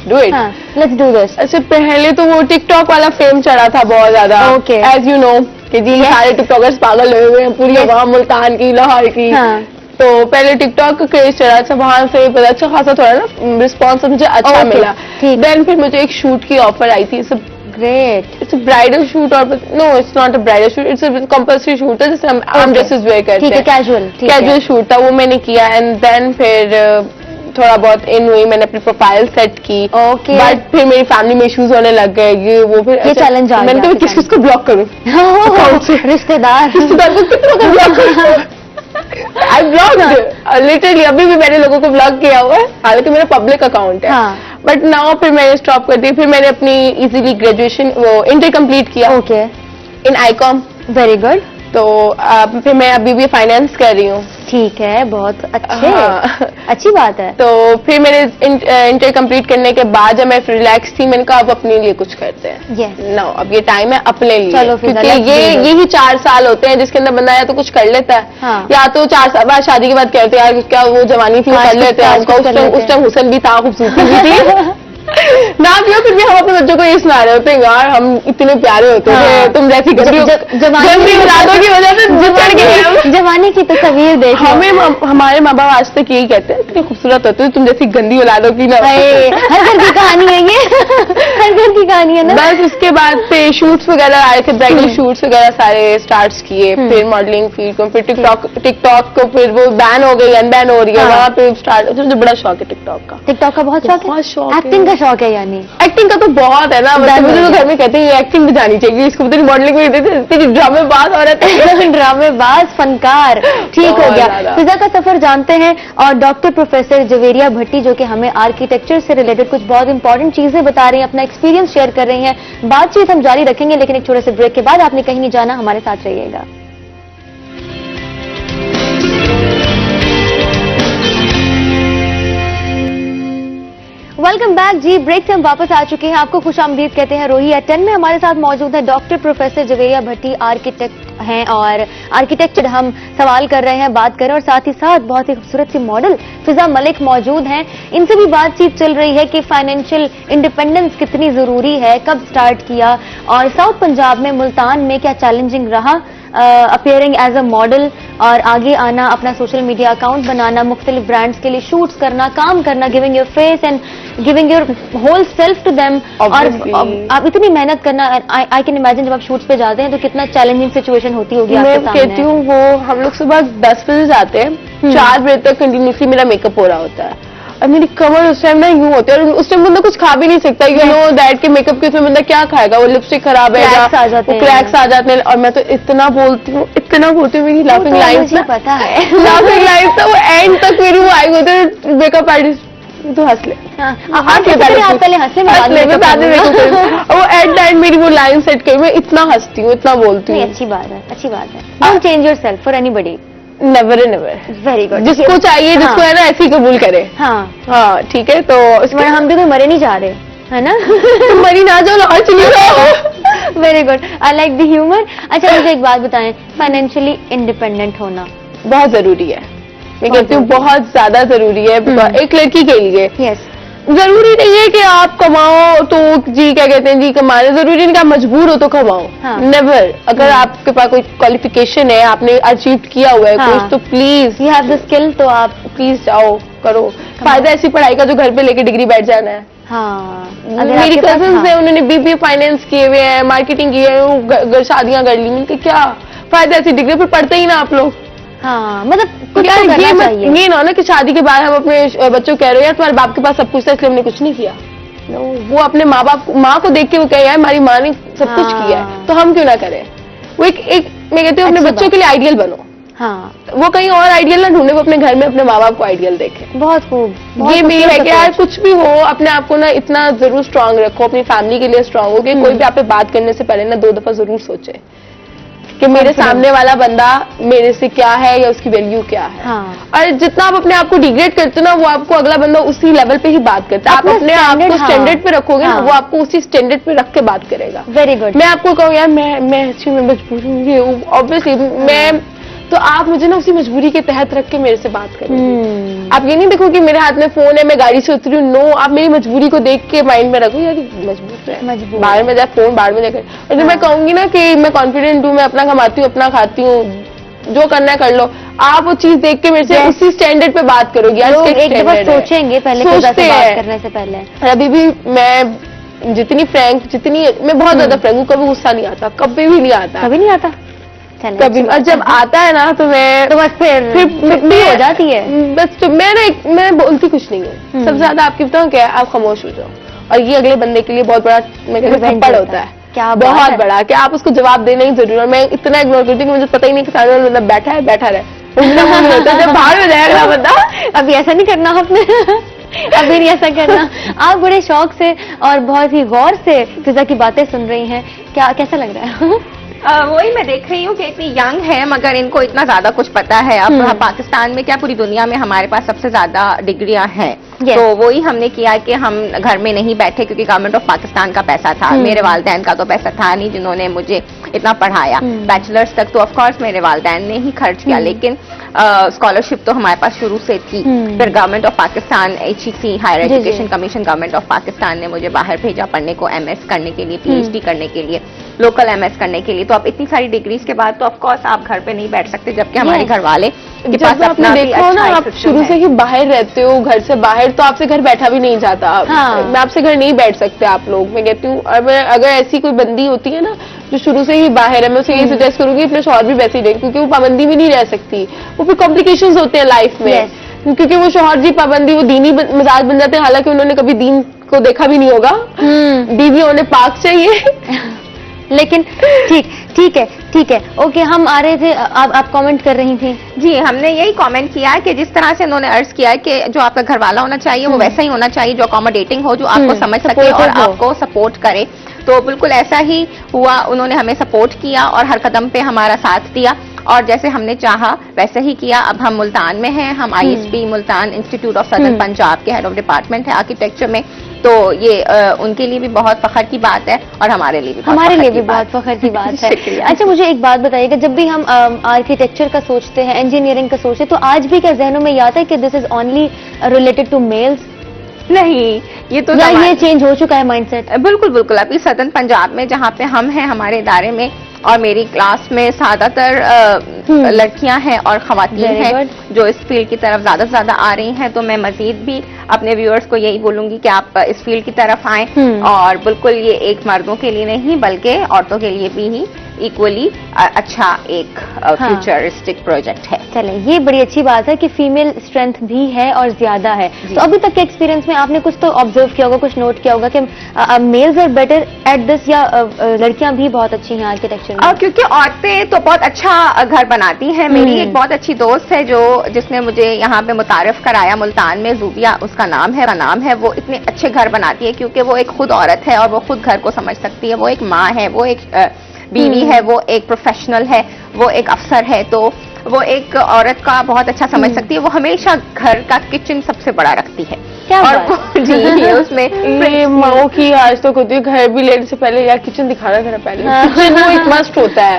डू इट.
हाँ, लेट्स डू दिस.
अच्छा, पहले तो वो टिकटॉक वाला फेम चढ़ा था बहुत ज्यादा.
Okay.
एज यू नो कि जी सारे टिकटॉकर्स पागल हुए हुए हैं, पूरी आवाम मुल्तान की, लाहौर की.
हाँ.
तो पहले टिकटॉक का क्रेज चढ़ा था, वहां से पता अच्छा खासा थोड़ा ना रिस्पॉन्स मुझे अच्छा
Okay,
मिला.
ठीक.
देन फिर मुझे एक शूट की ऑफर आई थी.
ग्रेट.
इट्स ब्राइडल शूट, और no it's not a bridal shoot, it's compulsory shoot है जिससे हम ड्रेसेस वेयर करते
ठीक है,
हैं.
कैजुअल.
कैजुअल शूट था, वो मैंने किया. एंड देन फिर थोड़ा बहुत इन हुई, मैंने अपनी प्रोफाइल सेट की.
ओके.
बट फिर मेरी फैमिली में इश्यूज होने लग गए, ये वो. फिर
ये challenge आ
मैंने
गया
कहा
आपके
किस किसको ब्लॉक करूं, account से.
रिश्तेदार.
रिश्तेदार को कितनों को ब्लॉक करूं. आई ब्लॉक्ड लिटरली, अभी भी मैंने लोगों को ब्लॉक किया हुआ है, हालांकि मेरा पब्लिक अकाउंट है.
हाँ.
बट नाउ फिर मैंने स्टॉप कर दी. फिर मैंने अपनी इजीली ग्रेजुएशन वो इंटर कंप्लीट किया
ओके,
इन आईकॉम.
Very good.
तो फिर मैं अभी भी फाइनेंस कर रही हूँ.
ठीक है, बहुत अच्छे.
हाँ.
अच्छी बात है.
तो फिर मैंने इंटर कंप्लीट करने के बाद जब मैं रिलैक्स थी, मैंने कहा अब अपने लिए कुछ करते हैं.
यस.
नो, अब ये टाइम है अपने लिए.
चलो फिर,
क्योंकि
let's do this.
यही 4 साल होते हैं जिसके अंदर बंदा या तो कुछ कर लेता है,
हाँ.
या तो 4 साल बाद शादी के बाद कहते हैं यार क्या वो जवानी थी वो
आज
कर
कुछ-
लेते हैं.
आज
उनका
कुछ कर लेते
उस टाइम हुसन भी था, खूबसूरती भी थी. ना भी हो, फिर भी हम अपने बच्चों को ये सुना रहे होते हैं यार हम इतने प्यारे होते थे,
हाँ.
तुम जैसी गंदी
जवानी
औलादों की वजह से चढ़ गए.
जवानी की तस्वीर देखो.
हमारे माँ बाप आज तक यही कहते हैं इतने खूबसूरत होते हो, तुम जैसी गंदी औलादों की ना.
हाय, हर घर की कहानी है ये. हर घर की कहानी है ना.
बस उसके बाद से शूट्स वगैरह आए थे, ब्राइडल शूट्स वगैरह सारे स्टार्ट किए. फिर मॉडलिंग फील्ड को, फिर टिकटॉक को फिर वो बैन हो गई, अनबैन हो रही है.
हाँ.
वहाँ पे स्टार्ट, मुझे बड़ा शौक है टिकटॉक का.
टिकटॉक का बहुत शौक है.
बहुत शौक है.
एक्टिंग का शौक है यानी.
एक्टिंग का तो बहुत है ना.
Done
मुझे
हो
तो
गया.
घर में कहते हैं ये एक्टिंग भी जानी चाहिए, इसको पता नहीं मॉडलिंग में देते तेरी ड्रामेबाज औरत है.
ड्रामेबाज, फनकार. ठीक हो
बहुत
गया.
ज्यादा.
फिजा का सफर जानते हैं और डॉक्टर प्रोफेसर जवेरिया भट्टी जो कि हमें आर्किटेक्चर से रिलेटेड कुछ बहुत इंपॉर्टेंट चीजें बता रही हैं, अपना एक्सपीरियंस शेयर कर रही हैं. बातचीत हम जारी रखेंगे, लेकिन एक छोटे से ब्रेक के बाद. आपने कहीं नहीं जाना, हमारे साथ रहिएगा. वेलकम बैक जी. ब्रेक से हम वापस आ चुके हैं. आपको खुशामदीद कहते हैं. रोही एट 10 में हमारे साथ मौजूद है डॉक्टर प्रोफेसर जवेरिया भट्टी, आर्किटेक्ट हैं और आर्किटेक्चर हम सवाल कर रहे हैं, बात कर रहे हैं. और साथ ही साथ बहुत ही खूबसूरत सी मॉडल फिजा मलिक मौजूद हैं. इनसे भी बातचीत चल रही है कि फाइनेंशियल इंडिपेंडेंस कितनी जरूरी है, कब स्टार्ट किया और साउथ पंजाब में मुल्तान में क्या चैलेंजिंग रहा अपियरिंग एज अ मॉडल और आगे आना, अपना सोशल मीडिया अकाउंट बनाना, मुख्तलिफ ब्रांड्स के लिए शूट्स करना, काम करना, giving your face and giving your whole self to them. और आप इतनी मेहनत करना. आई कैन इमेजिन जब आप शूट्स पे जाते हैं तो कितना चैलेंजिंग सिचुएशन होती होगी आपके
मैं
सामने.
कहती हूँ वो हम लोग सुबह 10 बजे जाते हैं, 4 बजे तक कंटिन्यूसली मेरा मेकअप हो रहा होता है. और मेरी कमर उस टाइम ना यूं होती है, और उस टाइम बंदा कुछ खा भी नहीं सकता. यू नो दैट के मेकअप के उसमें बंदा क्या खाएगा, वो लिपस्टिक खराब है,
Cracks आ जाते हैं.
क्रैक्स आ जाते हैं. और मैं तो इतना बोलती हूँ मेरी लाफिंग लाइन्स
मुझे पता है.
लाफिंग लाइन्स वो एंड तक मेरी वो आई होती है. मेकअप आर्टिस्ट तो हंस ले,
हाँ,
हंस ले
आप पहले हंसले में बाद में
बाद में makeup करूँ. वो एट द एंड मेरी वो लाइन सेट करी, मैं इतना हंसती हूँ, इतना बोलती
नहीं,
हूँ.
अच्छी बात है, अच्छी बात है. Don't change yourself for anybody.
Never never.
Very good.
जिसको चाहिए, जिसको है ना ऐसे ही कबूल करे.
हाँ,
हाँ ठीक है. तो
वरना हम भी तो मरे नहीं जा रहे, है ना.
तुम मरी ना जाओ, लाहौर चली जाओ.
Very good. I like the humour. अच्छा, मुझे एक बात बताएं, फाइनेंशियली इंडिपेंडेंट होना
बहुत जरूरी है. मैं कहती हूँ बहुत ज्यादा जरूरी है एक लड़की के लिए.
यस.
जरूरी नहीं है कि आप कमाओ तो जी क्या कहते हैं जी कमाने, जरूरी नहीं कि आप मजबूर हो तो कमाओ.
हाँ.
नेवर. अगर आपके पास कोई क्वालिफिकेशन है, आपने अचीव किया हुआ है
हाँ.
कुछ, तो please
you have the skill, तो आप
प्लीज जाओ करो. फायदा ऐसी पढ़ाई का जो घर पे लेके डिग्री बैठ जाना है.
हाँ.
मेरी कजन्स है, उन्होंने बीबीए फाइनेंस किए हुए हैं, मार्केटिंग की है, शादियां कर ली. मिलके क्या फायदा ऐसी डिग्री, फिर पढ़ते ही ना आप लोग.
हाँ, मतलब कुछ
यार
तो करना चाहिए.
ये ना हो ना कि शादी के बाद हम अपने बच्चों को कह रहे हो यार तुम्हारे बाप के पास सब कुछ था इसलिए हमने कुछ नहीं किया. No, वो अपने माँ को देख के वो कहे यार हमारी माँ ने सब कुछ किया है, तो हम क्यों ना करें. वो एक मैं कहती हूँ अपने
अच्छी
बच्चों के लिए आइडियल बनो.
हाँ,
वो कहीं और आइडियल ना ढूंढे, वो अपने घर में अपने माँ बाप को आइडियल देखें.
बहुत खूब.
ये मेरी है कि यार कुछ भी हो अपने आप को ना इतना जरूर स्ट्रांग रखो, अपनी फैमिली के लिए स्ट्रांग हो कि कोई भी आप पे बात करने से पहले ना 2 दफा जरूर सोचे कि मेरे सामने वाला बंदा मेरे से क्या है या उसकी वैल्यू क्या है.
हाँ.
और जितना आप अपने आप को डिग्रेड करते हो ना, वो आपको अगला बंदा उसी लेवल पे ही बात करता है. आप
अपना
अपने आप को
standard, हाँ.
स्टैंडर्ड पे रखोगे ना,
हाँ.
वो आपको उसी स्टैंडर्ड पे रख के बात करेगा.
Very good.
मैं आपको कहूँ यार मैं अच्छी मैं मजबूर हूँ, ये ऑब्वियसली मैं तो आप मुझे ना उसी मजबूरी के तहत रख के मेरे से बात करेंगे। आप ये नहीं देखो कि मेरे हाथ में फोन है, मैं गाड़ी से उतरी हूँ, नो, आप मेरी मजबूरी को देख के माइंड में रखो, यार मजबूर है, बाहर में जाए फोन बाहर में जाकर। और जब मैं कहूंगी ना कि मैं कॉन्फिडेंट हूँ, मैं अपना कमाती हूँ, अपना खाती हूँ, जो करना है कर लो, आप वो चीज देख के मेरे से उसी स्टैंडर्ड पे बात करोगी।
एक दफा सोचेंगे पहले,
सोचते
बात करने से पहले।
अभी भी मैं जितनी फ्रैंक, मैं बहुत ज्यादा फ्रैंक हूँ, कभी गुस्सा नहीं आता, कभी भी नहीं आता,
कभी नहीं आता,
कभी। और जब आता है ना तो मैं
तो बस फिर हो जाती है,
बस तो मैं बोलती कुछ नहीं हूँ। सबसे ज्यादा आपकी बताऊँ क्या है, आप खामोश हो जाओ, और ये अगले बंदे के लिए बहुत बड़ा थप्पड़ होता है, क्या बहुत बड़ा, कि आप उसको जवाब देने की जरूरत। मैं इतना इग्नोर करती हूँ कि मुझे पता ही नहीं कि सामने वाला बंदा बैठा है, बैठा रहे, जब बाहर हो जाएगा बंदा।
अभी ऐसा नहीं करना आपने, अभी नहीं ऐसा करना। आप बड़े शौक से और बहुत ही गौर से फिजा की बातें सुन रही हैं, क्या कैसा लग रहा है?
वही मैं देख रही हूँ कि इतनी यंग है मगर इनको इतना ज्यादा कुछ पता है। अब पाकिस्तान में क्या पूरी दुनिया में हमारे पास सबसे ज्यादा डिग्रियां हैं। तो वही हमने किया कि हम घर में नहीं बैठे, क्योंकि गवर्नमेंट ऑफ पाकिस्तान का पैसा था, मेरे वालिदैन का तो पैसा था नहीं जिन्होंने मुझे इतना पढ़ाया। बैचलर्स तक तो ऑफ कोर्स मेरे वालिदैन ने ही खर्च किया, लेकिन स्कॉलरशिप तो हमारे पास शुरू से थी। फिर government of Pakistan, HEC higher education commission, government of Pakistan ने मुझे बाहर भेजा पढ़ने को, MS करने के लिए, PhD करने के लिए, लोकल MS करने के लिए। तो अब इतनी सारी डिग्रीज के बाद तो ऑफ कोर्स आप घर पे नहीं बैठ सकते, जबकि हमारे घर वाले के पास
अपना देखो ना, आप शुरू से ही बाहर रहते हो, घर से बाहर, तो आपसे घर बैठा भी नहीं जाता। मैं आपसे घर नहीं बैठ सकते आप लोग, मैं कहती हूँ। अगर ऐसी कोई बंदी होती है ना जो शुरू से ही बाहर है, मैं उसे यही सजेस्ट करूंगी अपने शौहर भी वैसे ही दें, क्योंकि वो पाबंदी भी नहीं रह सकती, वो फिर कॉम्प्लिकेशंस होते हैं लाइफ में। क्योंकि वो शौहर जी पाबंदी, वो दीनी मिजाज बन जाते हैं, हालांकि उन्होंने कभी दीन को देखा भी नहीं होगा। बीवी उन्हें पाक चाहिए।
लेकिन ठीक है, ओके, हम आ रहे थे, आप कमेंट कर रही थी।
जी, हमने यही कमेंट किया है कि जिस तरह से उन्होंने अर्ज किया है कि जो आपका घर वाला होना चाहिए वो वैसा ही होना चाहिए, जो अकोमोडेटिंग हो, जो आपको समझ सके और आपको सपोर्ट करे। तो बिल्कुल ऐसा ही हुआ, उन्होंने हमें सपोर्ट किया और हर कदम पे हमारा साथ दिया, और जैसे हमने चाहा वैसे ही किया। अब हम मुल्तान में हैं, हम ISP Multan institute of southern Punjab के हेड ऑफ डिपार्टमेंट है आर्किटेक्चर में। तो ये उनके लिए भी बहुत फख्र की बात है और हमारे लिए भी बहुत फख्र की बात है।
अच्छा, मुझे एक बात बताइएगा, जब भी हम आर्किटेक्चर का सोचते हैं, इंजीनियरिंग का सोचते हैं, तो आज भी क्या जहनों में ये आता है कि this is only related to males?
नहीं, ये तो
ये चेंज हो चुका है माइंडसेट?
बिल्कुल। अभी सदर्न पंजाब में जहाँ पे हम हैं, हमारे इदारे में और मेरी क्लास में ज्यादातर लड़कियां हैं और खवातीन हैं जो इस फील्ड की तरफ ज्यादा से ज्यादा आ रही हैं। तो मैं मजीद भी अपने व्यूअर्स को यही बोलूंगी कि आप इस फील्ड की तरफ आएं, और बिल्कुल ये एक मर्दों के लिए नहीं बल्कि औरतों के लिए भी ही इक्वली अच्छा एक फ्यूचरिस्टिक प्रोजेक्ट है।
चलें, ये बड़ी अच्छी बात है कि फीमेल स्ट्रेंथ भी है और ज्यादा है। तो अभी तक के एक्सपीरियंस में आपने कुछ तो ऑब्जर्व किया होगा, कुछ नोट किया होगा कि males are better at this, या लड़कियां भी बहुत अच्छी हैं आर्किटेक्चर में?
क्योंकि औरतें तो बहुत अच्छा घर बनाती हैं। मेरी एक बहुत अच्छी दोस्त है जिसने मुझे यहाँ पे मुतारिफ कराया मुल्तान में, जूबिया उसका नाम है। वो इतने अच्छे घर बनाती है क्योंकि वो एक खुद औरत है और वो खुद घर को समझ सकती है, वो एक माँ है, वो एक बीवी है, वो एक प्रोफेशनल है, वो एक अफसर है। तो वो एक औरत का बहुत अच्छा समझ सकती है। वो हमेशा घर का किचन सबसे बड़ा रखती है।
क्या
और जी, उसमें
माओ की आज तक होती है, घर भी लेने से पहले यार किचन दिखाना घर पहले, किचन वो एक मस्ट होता है।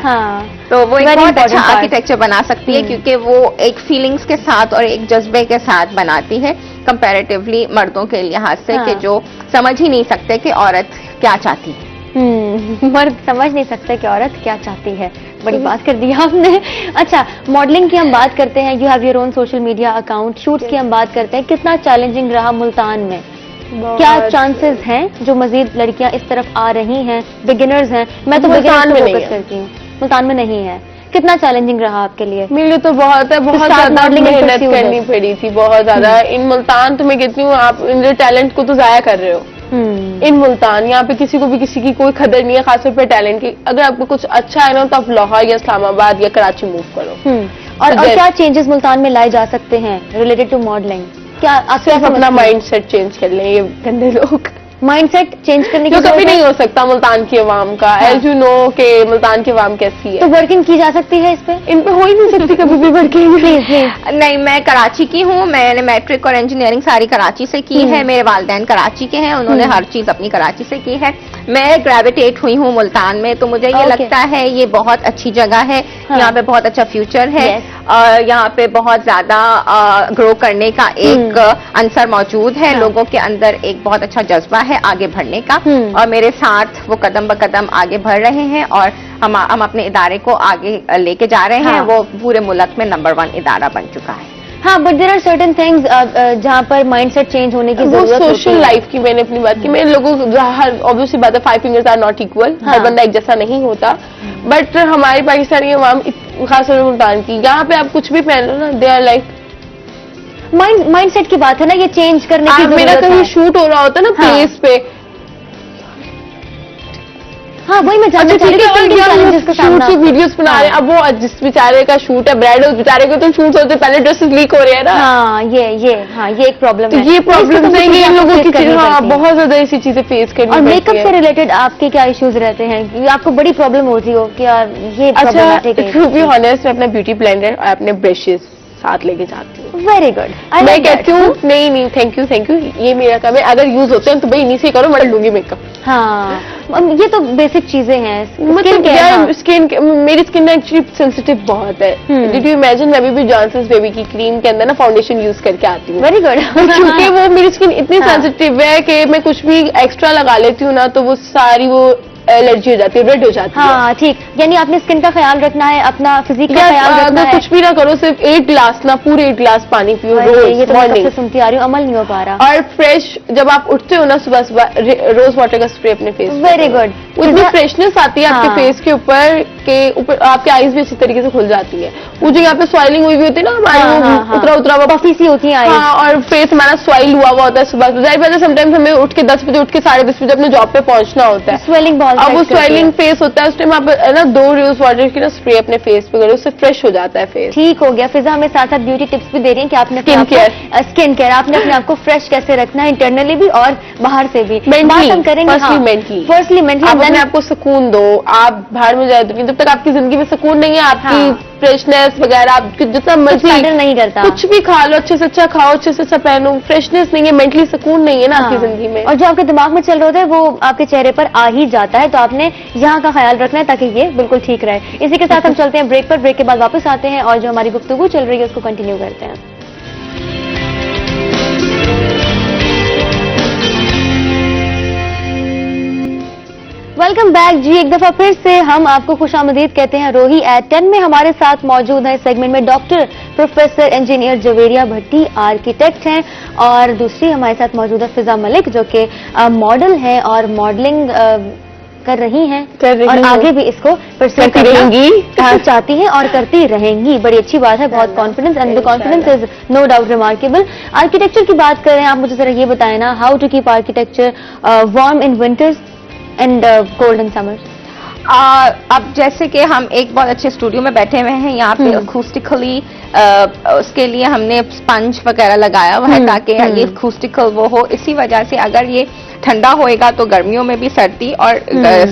तो वो एक बहुत अच्छा आर्किटेक्चर बना सकती है क्योंकि वो एक फीलिंग्स के साथ और एक जज्बे के साथ बनाती है, कंपैरेटिवली मर्दों के लिहाज से, कि जो समझ ही नहीं सकते कि औरत क्या चाहती है।
मर्द समझ नहीं सकते कि औरत क्या चाहती है। बड़ी बात कर दी आपने। अच्छा, मॉडलिंग की हम बात करते हैं, you have your own social media account, shoots की हम बात करते हैं, कितना चैलेंजिंग रहा मुल्तान में? क्या चांसेस हैं जो मजीद लड़कियां इस तरफ आ रही हैं, बिगिनर्स हैं? मैं तो मुल्तान में फोकस करती हूँ, मुल्तान में नहीं है। कितना चैलेंजिंग रहा आपके लिए?
मेरे लिए तो बहुत है, बहुत ज्यादा मेहनत करनी पड़ी थी, बहुत ज्यादा। इन मुल्तान तो मैं कहती हूँ आप इन टैलेंट को तो जाया कर रहे हो। इन मुल्तान यहाँ पे किसी को भी किसी की कोई कदर नहीं है, खासतौर पे टैलेंट की। अगर आपको कुछ अच्छा है ना तो आप लाहौर या इस्लामाबाद या कराची मूव करो।
और क्या चेंजेस मुल्तान में लाए जा सकते हैं रिलेटेड टू मॉडलिंग? क्या
सिर्फ अपना माइंड सेट चेंज कर लें ये गंदे लोग।
माइंडसेट चेंज करने की
कभी नहीं हो सकता मुल्तान की अवाम का। एज यू नो कि मुल्तान की अवाम कैसी है।
तो वर्किंग की जा सकती है इस पे?
इन पे हो ही नहीं सकती कभी भी वर्किंग।
नहीं, मैं कराची की हूँ, मैंने मैट्रिक और इंजीनियरिंग सारी कराची से की है। मेरे वालिदैन कराची के हैं, उन्होंने हर चीज अपनी कराची से की है। मैं ग्रेविटेट हुई हूँ मुल्तान में, तो मुझे ये
Okay.
लगता है ये बहुत अच्छी जगह है,
हाँ.
यहाँ पे बहुत अच्छा फ्यूचर है,
Yes.
यहाँ पे बहुत ज्यादा ग्रो करने का एक अंसर मौजूद है,
हाँ.
लोगों के अंदर एक बहुत अच्छा जज्बा है आगे बढ़ने का, और मेरे साथ वो कदम ब कदम आगे बढ़ रहे हैं, और हम अपने इदारे को आगे लेके जा रहे हैं।
हाँ.
वो पूरे मुल्क में नंबर 1 इदारा बन चुका है।
हाँ, but there are certain things जहाँ पर माइंडसेट चेंज होने की
वो
जरूरत होती
सोशल
है।
लाइफ की मैंने अपनी बात की, मेरे लोगों हर ऑब्वियसली बात है 5 फिंगर्स आर नॉट इक्वल,
हाँ.
हर बंदा एक जैसा नहीं होता, बट हमारी पाकिस्तानी अवाम खासतौर पर मुल्तान की, यहाँ पे आप कुछ भी पहन लो ना, दे आर लाइक
माइंडसेट की बात है ना, ये चेंज करने की
मेरा
जरूरत
कहीं
है।
शूट हो रहा होता है ना
हाँ.
प्लेस पे,
हाँ, वही मैं जानना
अच्छा
चाह
ठीक
रही
है,
हूँ
और
कि किन challenges का
शूट
सामना-
की वीडियोस बना रहे हैं, अब वो जिस बेचारे का शूट है ब्राइडल, उस बेचारे को तो शूट होते पहले ड्रेसेस लीक हो रहे हैं ना,
हाँ, ये एक प्रॉब्लम
तो
है।
ये प्रॉब्लम है कि इन लोगों की
चीजें
हाँ बहुत ज्यादा ऐसी चीजें फेस करनी
और
पड़ती
मेकअप
है।
से रिलेटेड आपके क्या इश्यूज रहते हैं? कि आपको बड़ी प्रॉब्लम होती हो कि यार ये
अच्छा,
प्रॉब्लमेटिक है।
टू बी ऑनेस्ट, मैं अपना ब्यूटी ब्लेंडर और अपने ब्रशेस साथ लेके जाती हूँ।
वेरी गुड,
मैं कहती हूँ नहीं थैंक यू ये मेरा काम है, अगर यूज होते हैं तो भाई इन्हीं से करो, मैं लूंगी मेकअप।
हाँ, ये तो बेसिक चीजें हैं।
मतलब यार स्किन, मेरी स्किन ना एक्चुअली सेंसिटिव बहुत है। डिड यू इमेजिन, मैं भी जॉनसन्स बेबी की क्रीम के अंदर ना फाउंडेशन यूज करके आती हूँ,
वेरी गुड।
क्योंकि वो मेरी स्किन इतनी
हाँ.
सेंसिटिव है कि मैं कुछ भी एक्स्ट्रा लगा लेती हूँ ना, तो वो सारी वो एलर्जी हो जाती है, रेड हो जाती है।
हाँ ठीक, यानी आपने स्किन का ख्याल रखना है, अपना फिजिक का ख्याल
या
रखना
अगर
है।
कुछ भी ना करो, सिर्फ 8 गिलास ना, पूरे 8 गिलास पानी पियो
अरे,
रोज
ये तो मैं कब
मॉर्निंग,
से सुनती आ रही हूँ, अमल नहीं हो पा रहा।
और फ्रेश जब आप उठते हो ना सुबह सुबह, रोज वाटर का स्प्रे अपने फेस पे
वेरी
करो।
गुड।
इतनी फ्रेशनेस आती है आपके
हाँ.
फेस के ऊपर आपके आईज भी अच्छी तरीके से खुल जाती है। वो जो यहाँ पे स्वाइलिंग हुई हुई होती है ना हमारी, वो उतरा हुआ
पफी सी होती है eyes।
हाँ, और फेस हमारा स्वाइल हुआ होता है सुबह जाहिर बात है, समटाइम्स हमें उठ के 10 बजे उठ के 10:30 बजे अपने जॉब पे पहुंचना होता है,
स्वेलिंग बहुत
अब वो
affect करती है।
स्वेलिंग फेस होता है, उस टाइम आप ना 2 रोज वाटर की ना स्प्रे अपने फेस पे करो, उससे फ्रेश हो जाता है फेस।
ठीक हो गया। फिजा हमें साथ साथ ब्यूटी टिप्स भी दे रही हैं कि आपने स्किन केयर आपने अपने आप को फ्रेश कैसे रखना है, इंटरनली भी और बाहर से भी। बात हम करेंगे फर्स्टली मेंटली,
आप अपने आप को सुकून दो, आप बाहर में जाए तो जब तक आपकी जिंदगी में सुकून नहीं है, आपकी फ्रेशनेस वगैरह, आप जितना मर्जी
मैटर नहीं करता।
कुछ भी खा लो, अच्छे से अच्छा खाओ, अच्छे से अच्छा पहनो, फ्रेशनेस नहीं है, मेंटली सुकून नहीं है ना आपकी जिंदगी में,
और जो आपके दिमाग में चल रहा होता है वो आपके चेहरे पर आ ही जाता है, तो आपने यहाँ का ख्याल रखना है ताकि ये बिल्कुल ठीक रहे। इसी के साथ हम चलते हैं ब्रेक पर, ब्रेक के बाद वापस आते हैं और जो हमारी गुफ्तगू चल रही है उसको कंटिन्यू करते हैं। वेलकम बैक जी, एक दफा फिर से हम आपको खुशामदीद कहते हैं। रोही एट 10 में हमारे साथ मौजूद है सेगमेंट में डॉक्टर प्रोफेसर इंजीनियर जवेरिया भट्टी, आर्किटेक्ट हैं, और दूसरी हमारे साथ मौजूद है फिजा मलिक जो कि मॉडल हैं और मॉडलिंग कर रही हैं और आगे भी इसको परस्यू करना चाहती हैं और करती रहेंगी। बड़ी अच्छी बात है, बहुत confidence, and the confidence is no doubt remarkable. Architecture की बात करें, आप मुझे जरा ये बताएं ना, how to keep architecture warm in winters and cold in summer.
अब जैसे कि हम एक बहुत अच्छे स्टूडियो में बैठे हुए हैं, यहाँ पे अकूस्टिकली उसके लिए हमने स्पंज वगैरह लगाया हुआ है ताकि ये अकूस्टिकल वो हो। इसी वजह से अगर ये ठंडा होएगा तो गर्मियों में भी सर्दी और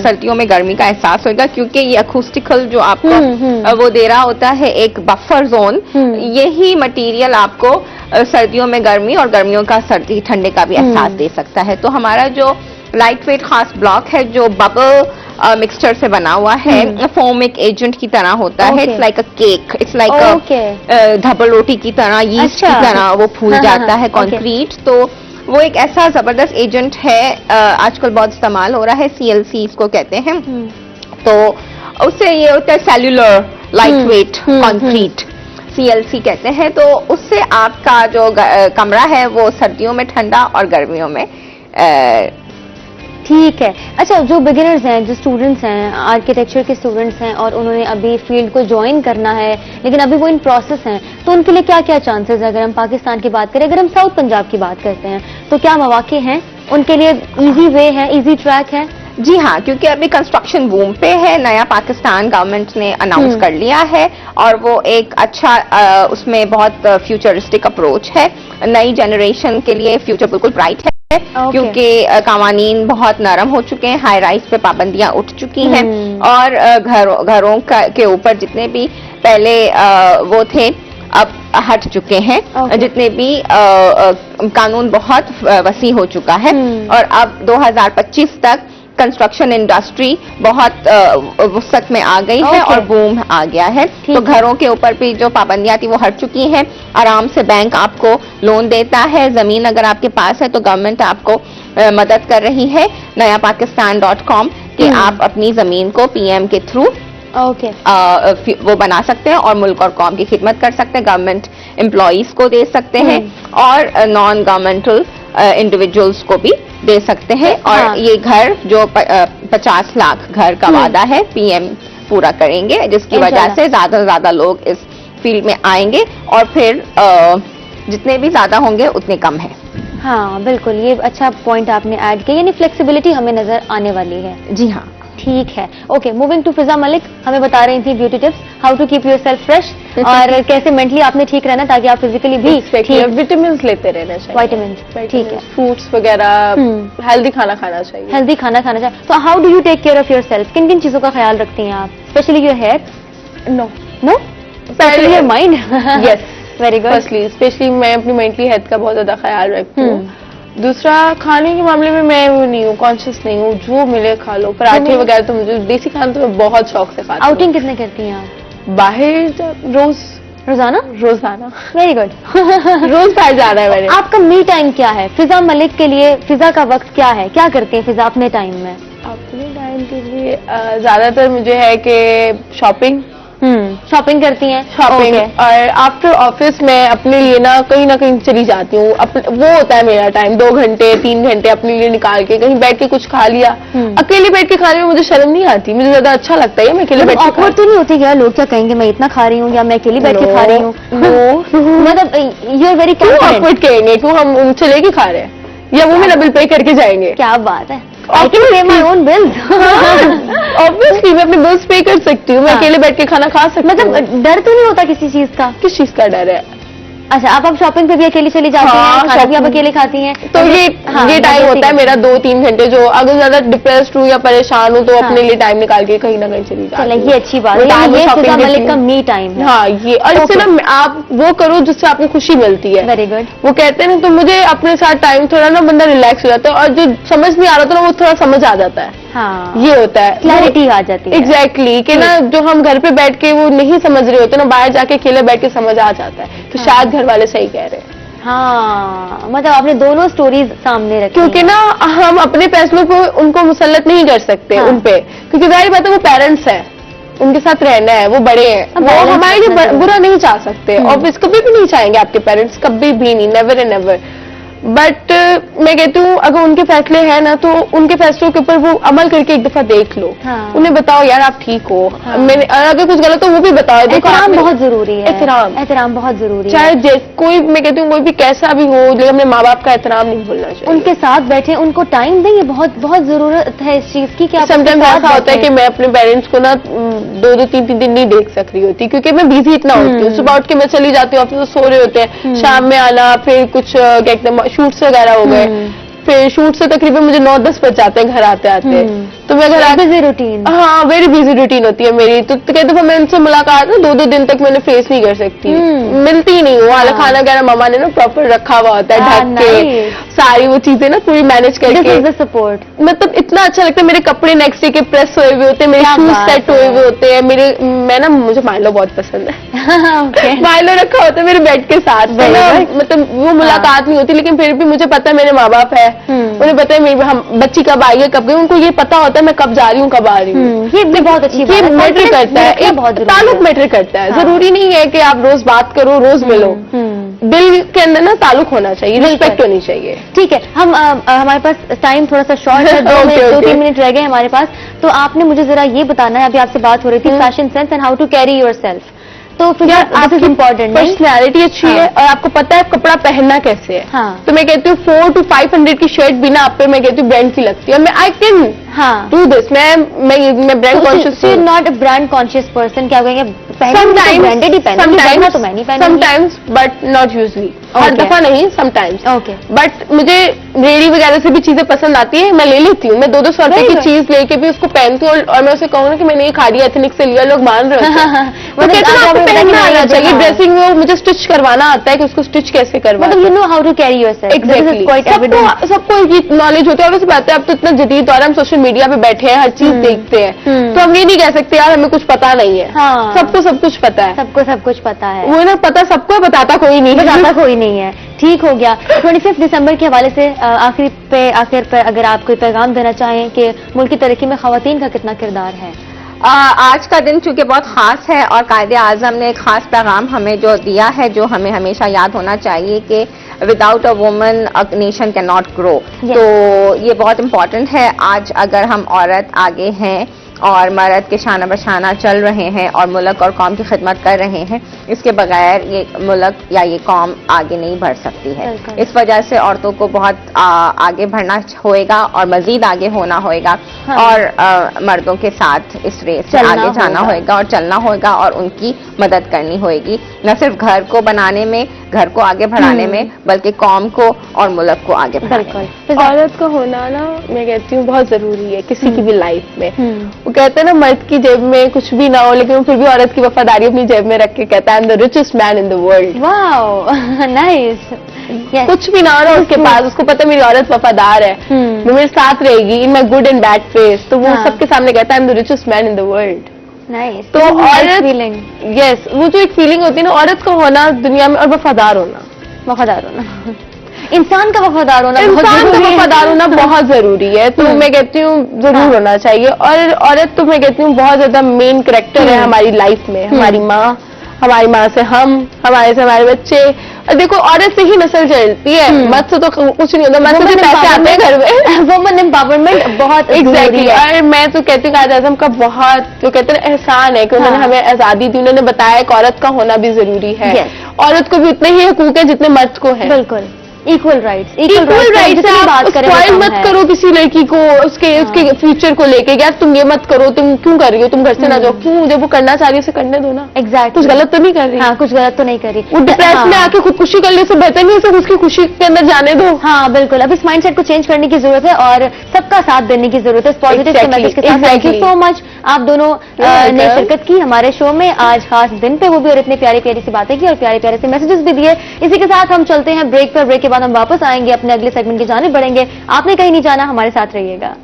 सर्दियों में गर्मी का एहसास होगा, क्योंकि ये अकूस्टिकल जो आपको वो दे रहा होता है एक बफर जोन, यही मटेरियल आपको सर्दियों में गर्मी और गर्मियों का सर्दी ठंडे का भी एहसास दे सकता है। तो हमारा जो लाइट वेट खास ब्लॉक है जो बबल मिक्सचर से बना हुआ है, फोमिक एजेंट की तरह होता है, it's like a cake, it's like double रोटी की तरह, यीस्ट की तरह वो फूल जाता है कंक्रीट। तो वो एक ऐसा जबरदस्त एजेंट है, आजकल बहुत इस्तेमाल हो रहा है, CLC इसको कहते हैं। तो उससे ये होता है cellular light weight concrete, CLC कहते हैं। तो उससे आपका जो कमरा है वो सर्दियों में ठंडा और गर्मियों में
ठीक है। अच्छा, जो बिगिनर्स हैं, जो स्टूडेंट्स हैं, आर्किटेक्चर के स्टूडेंट्स हैं और उन्होंने अभी फील्ड को ज्वाइन करना है लेकिन अभी वो इन प्रोसेस हैं, तो उनके लिए क्या क्या चांसेस है? अगर हम पाकिस्तान की बात करें, अगर हम साउथ पंजाब की बात करते हैं, तो क्या मौके हैं उनके लिए? इजी वे है, इजी ट्रैक है?
जी हाँ, क्योंकि अभी कंस्ट्रक्शन बूम पे है, नया पाकिस्तान गवर्नमेंट ने अनाउंस कर लिया है और वो एक अच्छा उसमें बहुत फ्यूचरिस्टिक अप्रोच है। नई जनरेशन के लिए फ्यूचर बिल्कुल ब्राइट है, क्योंकि कवानीन बहुत नरम हो चुके हैं, हाई राइज पे पाबंदियां उठ चुकी हैं और घरों के ऊपर जितने भी पहले वो थे अब हट चुके हैं, जितने भी कानून बहुत वसी हो चुका है और अब 2025 तक कंस्ट्रक्शन इंडस्ट्री बहुत वसत में आ गई है
Okay.
और बूम आ गया है,
ठीक
तो
है।
घरों के ऊपर भी जो पाबंदियां थी वो हट चुकी हैं। आराम से बैंक आपको लोन देता है, जमीन अगर आपके पास है तो गवर्नमेंट आपको मदद कर रही है nayaPakistan.com कि आप अपनी जमीन को पीएम के थ्रू
ओके
वो बना सकते हैं और मुल्क और कौम की खिदमत कर सकते हैं। गवर्नमेंट एम्प्लॉइज को दे सकते हैं और नॉन गवर्नमेंटल इंडिविजुअल्स को भी दे सकते हैं। और
हाँ।
ये घर जो 50 लाख घर का वादा है पीएम पूरा करेंगे, जिसकी वजह
इंशाल्लाह।
से ज्यादा से ज्यादा लोग इस फील्ड में आएंगे और फिर जितने भी ज्यादा होंगे उतने कम है।
हाँ बिल्कुल, ये अच्छा पॉइंट आपने ऐड किया, यानी फ्लेक्सिबिलिटी हमें नजर आने वाली है।
जी हाँ।
ठीक है, okay, moving to Fiza Malik, हमें बता रही थी beauty tips, how to keep your self fresh और कैसे मेंटली आपने ठीक रहना ताकि आप फिजिकली भी ठीक।
विटामिन लेते रहना चाहिए,
विटामिन, ठीक है,
फ्रूट्स वगैरह, हेल्दी खाना खाना चाहिए।
हेल्दी खाना खाना चाहिए। तो how do you take care of your self, किन किन चीजों का ख्याल रखती हैं आप, specially your hair?
No,
no, specially your mind?
Yes,
very good.
Firstly specially मैं अपनी मेंटली हेल्थ का बहुत ज्यादा ख्याल रखती हूँ। दूसरा, खाने के मामले में मैं वो नहीं हूँ, कॉन्शियस नहीं हूँ, जो मिले खा लो। पराठे वगैरह तो मुझे, देसी खाना तो मैं बहुत शौक से खाती हूँ।
आउटिंग कितने करती हैं आप?
बाहर
रोजाना?
रोजाना
वेरी गुड।
रोज बाहर जाना है मैंने।
आपका मी टाइम क्या है? फिजा मलिक के लिए फिजा का वक्त क्या है, क्या करती हैं फिजा अपने टाइम में?
अपने टाइम के लिए ज्यादातर मुझे है कि शॉपिंग
शॉपिंग करती हैं?
Shopping
Okay.
और आफ्टर ऑफिस मैं अपने लिए ना कहीं चली जाती हूँ। वो होता है मेरा टाइम, 2 घंटे 3 घंटे अपने लिए निकाल के कहीं बैठ के कुछ खा लिया। अकेले बैठ के खाने में मुझे शर्म नहीं आती, मुझे ज्यादा अच्छा लगता है मैं अकेले बैठ के
ऑकवर्ड तो नहीं होती क्या, लोग क्या कहेंगे मैं इतना खा रही हूँ या मैं अकेली बैठ के खा रही हूँ? मतलब यू आर वेरी
क्यों ऑकवर्ड कहेंगे, क्यों हम उनसे लेके खा रहे हैं या वो मेरा बिल पे करके जाएंगे?
क्या बात है, I can pay my own bills.
Obviously मैं अपने बिल्स पे कर सकती हूँ, मैं
हाँ।
अकेले बैठ के खाना खा सकती हूँ।
मतलब डर तो नहीं होता किसी चीज का?
किस चीज का डर है?
अच्छा, आप शॉपिंग पे भी अकेली चली जाती
हाँ,
हैं, खाना भी आप
shopping-
अकेले खाती हैं?
तो
हाँ,
ये टाइम
मैं
होता है
जैसे-
मेरा 2-3 घंटे, जो अगर ज्यादा डिप्रेस्ड हूँ या परेशान हूँ तो
हाँ।
अपने लिए टाइम निकाल के कहीं ना कहीं चली जाती
चलो
हूँ।
ये अच्छी बात
वो
है,
टाइम
ये
shopping
फिजा
के
मलिक का
लिए-
मी टाइम है।
हाँ, ये और इससे
Okay.
ना आप वो करो जिससे आपको खुशी मिलती है।
Very good.
वो कहते हैं ना, तो मुझे अपने साथ टाइम थोड़ा ना बंदा रिलैक्स हो जाता है और जो समझ नहीं आ रहा था ना वो थोड़ा समझ आ जाता है।
हाँ,
ये होता है,
क्लैरिटी आ जाती है।
एग्जैक्टली कि ना जो हम घर पे बैठ के वो नहीं समझ रहे होते ना, बाहर जाके अकेले बैठ के समझ आ जाता है। तो
हाँ।
शायद घर वाले सही कह रहे हैं,
हाँ, मतलब आपने दोनों स्टोरीज सामने रखी
क्योंकि
हैं।
ना हम अपने फैसलों को उनको मुसल्लत नहीं कर सकते
हाँ।
उनपे, क्योंकि जाहिर बात है वो पेरेंट्स हैं, उनके साथ रहना है, वो बड़े हैं,
अब
वो
balance
हमारे
रखना
लिए
जरूरी
बुरा नहीं चाह सकते और कभी भी नहीं चाहेंगे आपके पेरेंट्स, कभी भी नहीं, नेवर एंड नेवर। बट मैं कहती हूँ अगर उनके फैसले हैं ना तो उनके फैसलों के ऊपर वो अमल करके एक दफा देख लो।
हाँ।
उन्हें बताओ यार आप ठीक हो,
हाँ।
मैंने अगर कुछ गलत हो वो भी बताओ। देखो
एहतराम
आपने-
बहुत जरूरी है।
एहतराम
बहुत जरूरी है।
चाहे कोई, मैं कहती हूँ कोई भी कैसा भी हो, लेकिन अपने माँ बाप का एहतराम नहीं भूलना चाहिए।
उनके साथ बैठे, उनको टाइम दें, ये बहुत बहुत जरूरत है इस चीज की कि आप उनके
समटाइम्स
साथ
ऐसा होता है
बैठें।
कि मैं अपने पेरेंट्स को ना 2-3 दिन नहीं देख सक रही होती, क्योंकि मैं बिजी इतना होती हूँ। सुबह उठ के मैं चली जाती हूँ, ऑफिस में सो रहे होते हैं, शाम में आना, फिर कुछ क्या कहते हैं शूट्स वगैरह हो गए, फिर शूट से तकरीबन मुझे 9-10 बज जाते हैं घर आते आते। तो मैं घर आके
बिजी रूटीन।
हाँ, वेरी बिजी रूटीन होती है मेरी। तो कई दफा मैं उनसे मुलाकात ना 2-2 दिन तक मैंने फेस नहीं कर सकती, मिलती ही नहीं हूँ।
हाँ।
खाना वगैरह मामा ने ना प्रॉपर रखा हुआ होता है,
हाँ,
ढक के
nice.
सारी वो चीजें ना पूरी मैनेज
दिस
करके।
Is the support.
मतलब इतना अच्छा लगता है, मेरे कपड़े नेक्स्ट डे के प्रेस हुए हुए होते हैं, मेरे
क्या
शूज
बात
सेट
है।
हुए हुए होते हैं, मुझे माइलो बहुत पसंद है।
ओके।
माइलो रखा होता है मेरे बेड के साथ। तो
Very
ना,
good.
मतलब वो मुलाकात नहीं होती, लेकिन फिर भी मुझे पता है मेरे माँ बाप है, उन्हें पता है मेरी बच्ची कब आई है, कब गई, उनको ये पता होता है मैं कब जा रही हूँ, कब आ रही हूँ।
ये भी बहुत अच्छी बात
ये
है।
मैटर
Confidence
करता है,
रखना
एक
बहुत जरूरी
ताल्लुक
है।
मैटर करता है।
हाँ।
जरूरी नहीं है कि आप रोज बात करो, रोज मिलो। दिल के अंदर ना ताल्लुक होना चाहिए, रिस्पेक्ट होनी चाहिए।
ठीक है, हम हमारे पास टाइम थोड़ा सा शॉर्ट है,
Okay,
2-3
okay.
मिनट रह गए हमारे पास। तो आपने मुझे जरा ये बताना है, अभी आपसे बात हो रही थी fashion sense and how to carry your self, तो फिर दिस इज इम्पोर्टेंट।
पर्सनैलिटी अच्छी
हाँ।
है और आपको पता है कपड़ा पहनना कैसे है।
हाँ।
तो मैं कहती हूँ 400 to 500 की शर्ट भी ना आप पे मैं कहती हूँ ब्रांड की लगती है। मैं आई कैन
हाँ,
डू दिस। मैं ब्रांड कॉन्शियस हूँ।
Not a brand conscious person, क्या कहेंगे ब्रांडेड ही पहने, तो मैं नहीं पहनूंगी।
समटाइम्स बट नॉट यूजली, हर
Okay.
दफा नहीं, समटाइम्स।
ओके,
बट मुझे रेडी वगैरह से भी चीजें पसंद आती है, मैं ले लेती हूँ। मैं 200 रुपए
Very
की
good.
चीज लेके भी उसको पहनती हूँ और मैं उसे कहूँ ना कि मैंने ये खादी एथनिक से लिया, लोग मान रहे होते हैं। तो कहते हैं आपको पहनना आना चाहिए, ड्रेसिंग वो मुझे स्टिच करवाना आता है कि उसको स्टिच कैसे करवाना,
मतलब you know how to carry yourself.
Exactly, सबको ये नॉलेज होती है। और वैसे बात है, अब तो इतना जदीद दौर है, हम सोशल मीडिया पे बैठे हैं, हर चीज देखते हैं, तो हम ये नहीं कह सकते यार हमें कुछ पता नहीं है।
हाँ,
सबको सब कुछ पता है,
सबको सब कुछ पता है,
वो ना पता सबको है, बताता कोई नहीं,
बताता कोई नहीं है। ठीक हो गया। 25 दिसंबर के हवाले से आखिर पर अगर आप कोई पैगाम देना चाहें कि मुल्क की तरक्की में खवातीन का कितना किरदार है?
आज का दिन चूंकि बहुत खास है और कायदे आजम ने एक खास पैगाम हमें जो दिया है, जो हमें हमेशा याद होना चाहिए कि without a woman a nation can not grow. तो ये बहुत इंपॉर्टेंट है। आज अगर हम औरत आगे हैं और मर्द के शाना बशाना चल रहे हैं और मुल्क और कौम की खिदमत कर रहे हैं, इसके बगैर ये मुल्क या ये कौम आगे नहीं बढ़ सकती है। इस वजह से औरतों को बहुत आगे बढ़ना होएगा और मजीद आगे होना होएगा। हाँ। और मर्दों के साथ इस रेस में आगे जाना होएगा और चलना होएगा और उनकी मदद करनी होएगी, न सिर्फ घर को बनाने में, घर को आगे बढ़ाने में, बल्कि कौम को और मुल्क को आगे बढ़ाने में।
औरत का होना ना, मैं कहती हूँ बहुत जरूरी है किसी की भी लाइफ में। वो कहते हैं ना, मर्द की जेब में कुछ भी ना हो लेकिन वो फिर भी औरत की वफादारी अपनी जेब में रख के कहता है I am the richest man in the world.
Wow, nice.
कुछ भी ना हो ना उसके पास, उसको पता है मेरी औरत वफादार है, वो मेरे साथ रहेगी in my good and bad phase, तो वो सबके सामने कहता है I am the richest man in the world.
Nice.
तो औरत, यस, वो जो एक फीलिंग होती है ना औरत का होना दुनिया में, और वफादार होना,
इंसान का वफादार होना,
वफादार होना बहुत जरूरी है। तो मैं कहती हूँ जरूर होना चाहिए। और औरत तो मैं कहती हूँ बहुत ज्यादा मेन कैरेक्टर है हमारी लाइफ में। हमारी माँ, हमारी माँ से हमारे से हमारे बच्चे, और देखो औरत से ही नस्ल चलती है, मर्द से तो कुछ नहीं होता, मर्द से पैसे आते हैं घर में।
वुमन एम्पावरमेंट बहुत
एग्जैक्टली। और मैं तो कहती हूँ कायदे आज़म का बहुत जो कहते हैं एहसान है कि उन्होंने हमें आजादी दी, उन्होंने बताया कि औरत का होना भी जरूरी है। औरत को भी उतने ही हकूक है जितने मर्द को है।
बिल्कुल, इक्वल राइट्स
बात करें, स्पॉइल मत करो किसी लड़की को उसके फ्यूचर को लेके, यार तुम ये मत करो, तुम क्यों कर रही हो, तुम घर से ना जाओ, क्यों, जब वो करना चाह रही है उसे करने दो ना।
एग्जैक्ट,
कुछ गलत तो नहीं कर रही।
हाँ, कुछ गलत तो नहीं कर रही।
वो डिप्रेस में आके खुदकुशी कर ले, बेहतर नहीं है उसकी खुशी के अंदर जाने दो।
हाँ बिल्कुल, अब इस माइंडसेट को चेंज करने की जरूरत है और सबका साथ देने की जरूरत है। पॉजिटिव मैसेज के साथ थैंक यू सो मच, आप दोनों ने शिरकत की हमारे शो में आज खास दिन पे, वो भी और इतनी प्यारी प्यारी सी बातें की और प्यारे प्यारे से मैसेजेस भी दिए। इसी के साथ हम चलते हैं ब्रेक पर, ब्रेक के बाद हम वापस आएंगे, अपने अगले सेगमेंट की जानिब बढ़ेंगे। आपने कहीं नहीं जाना, हमारे साथ रहिएगा।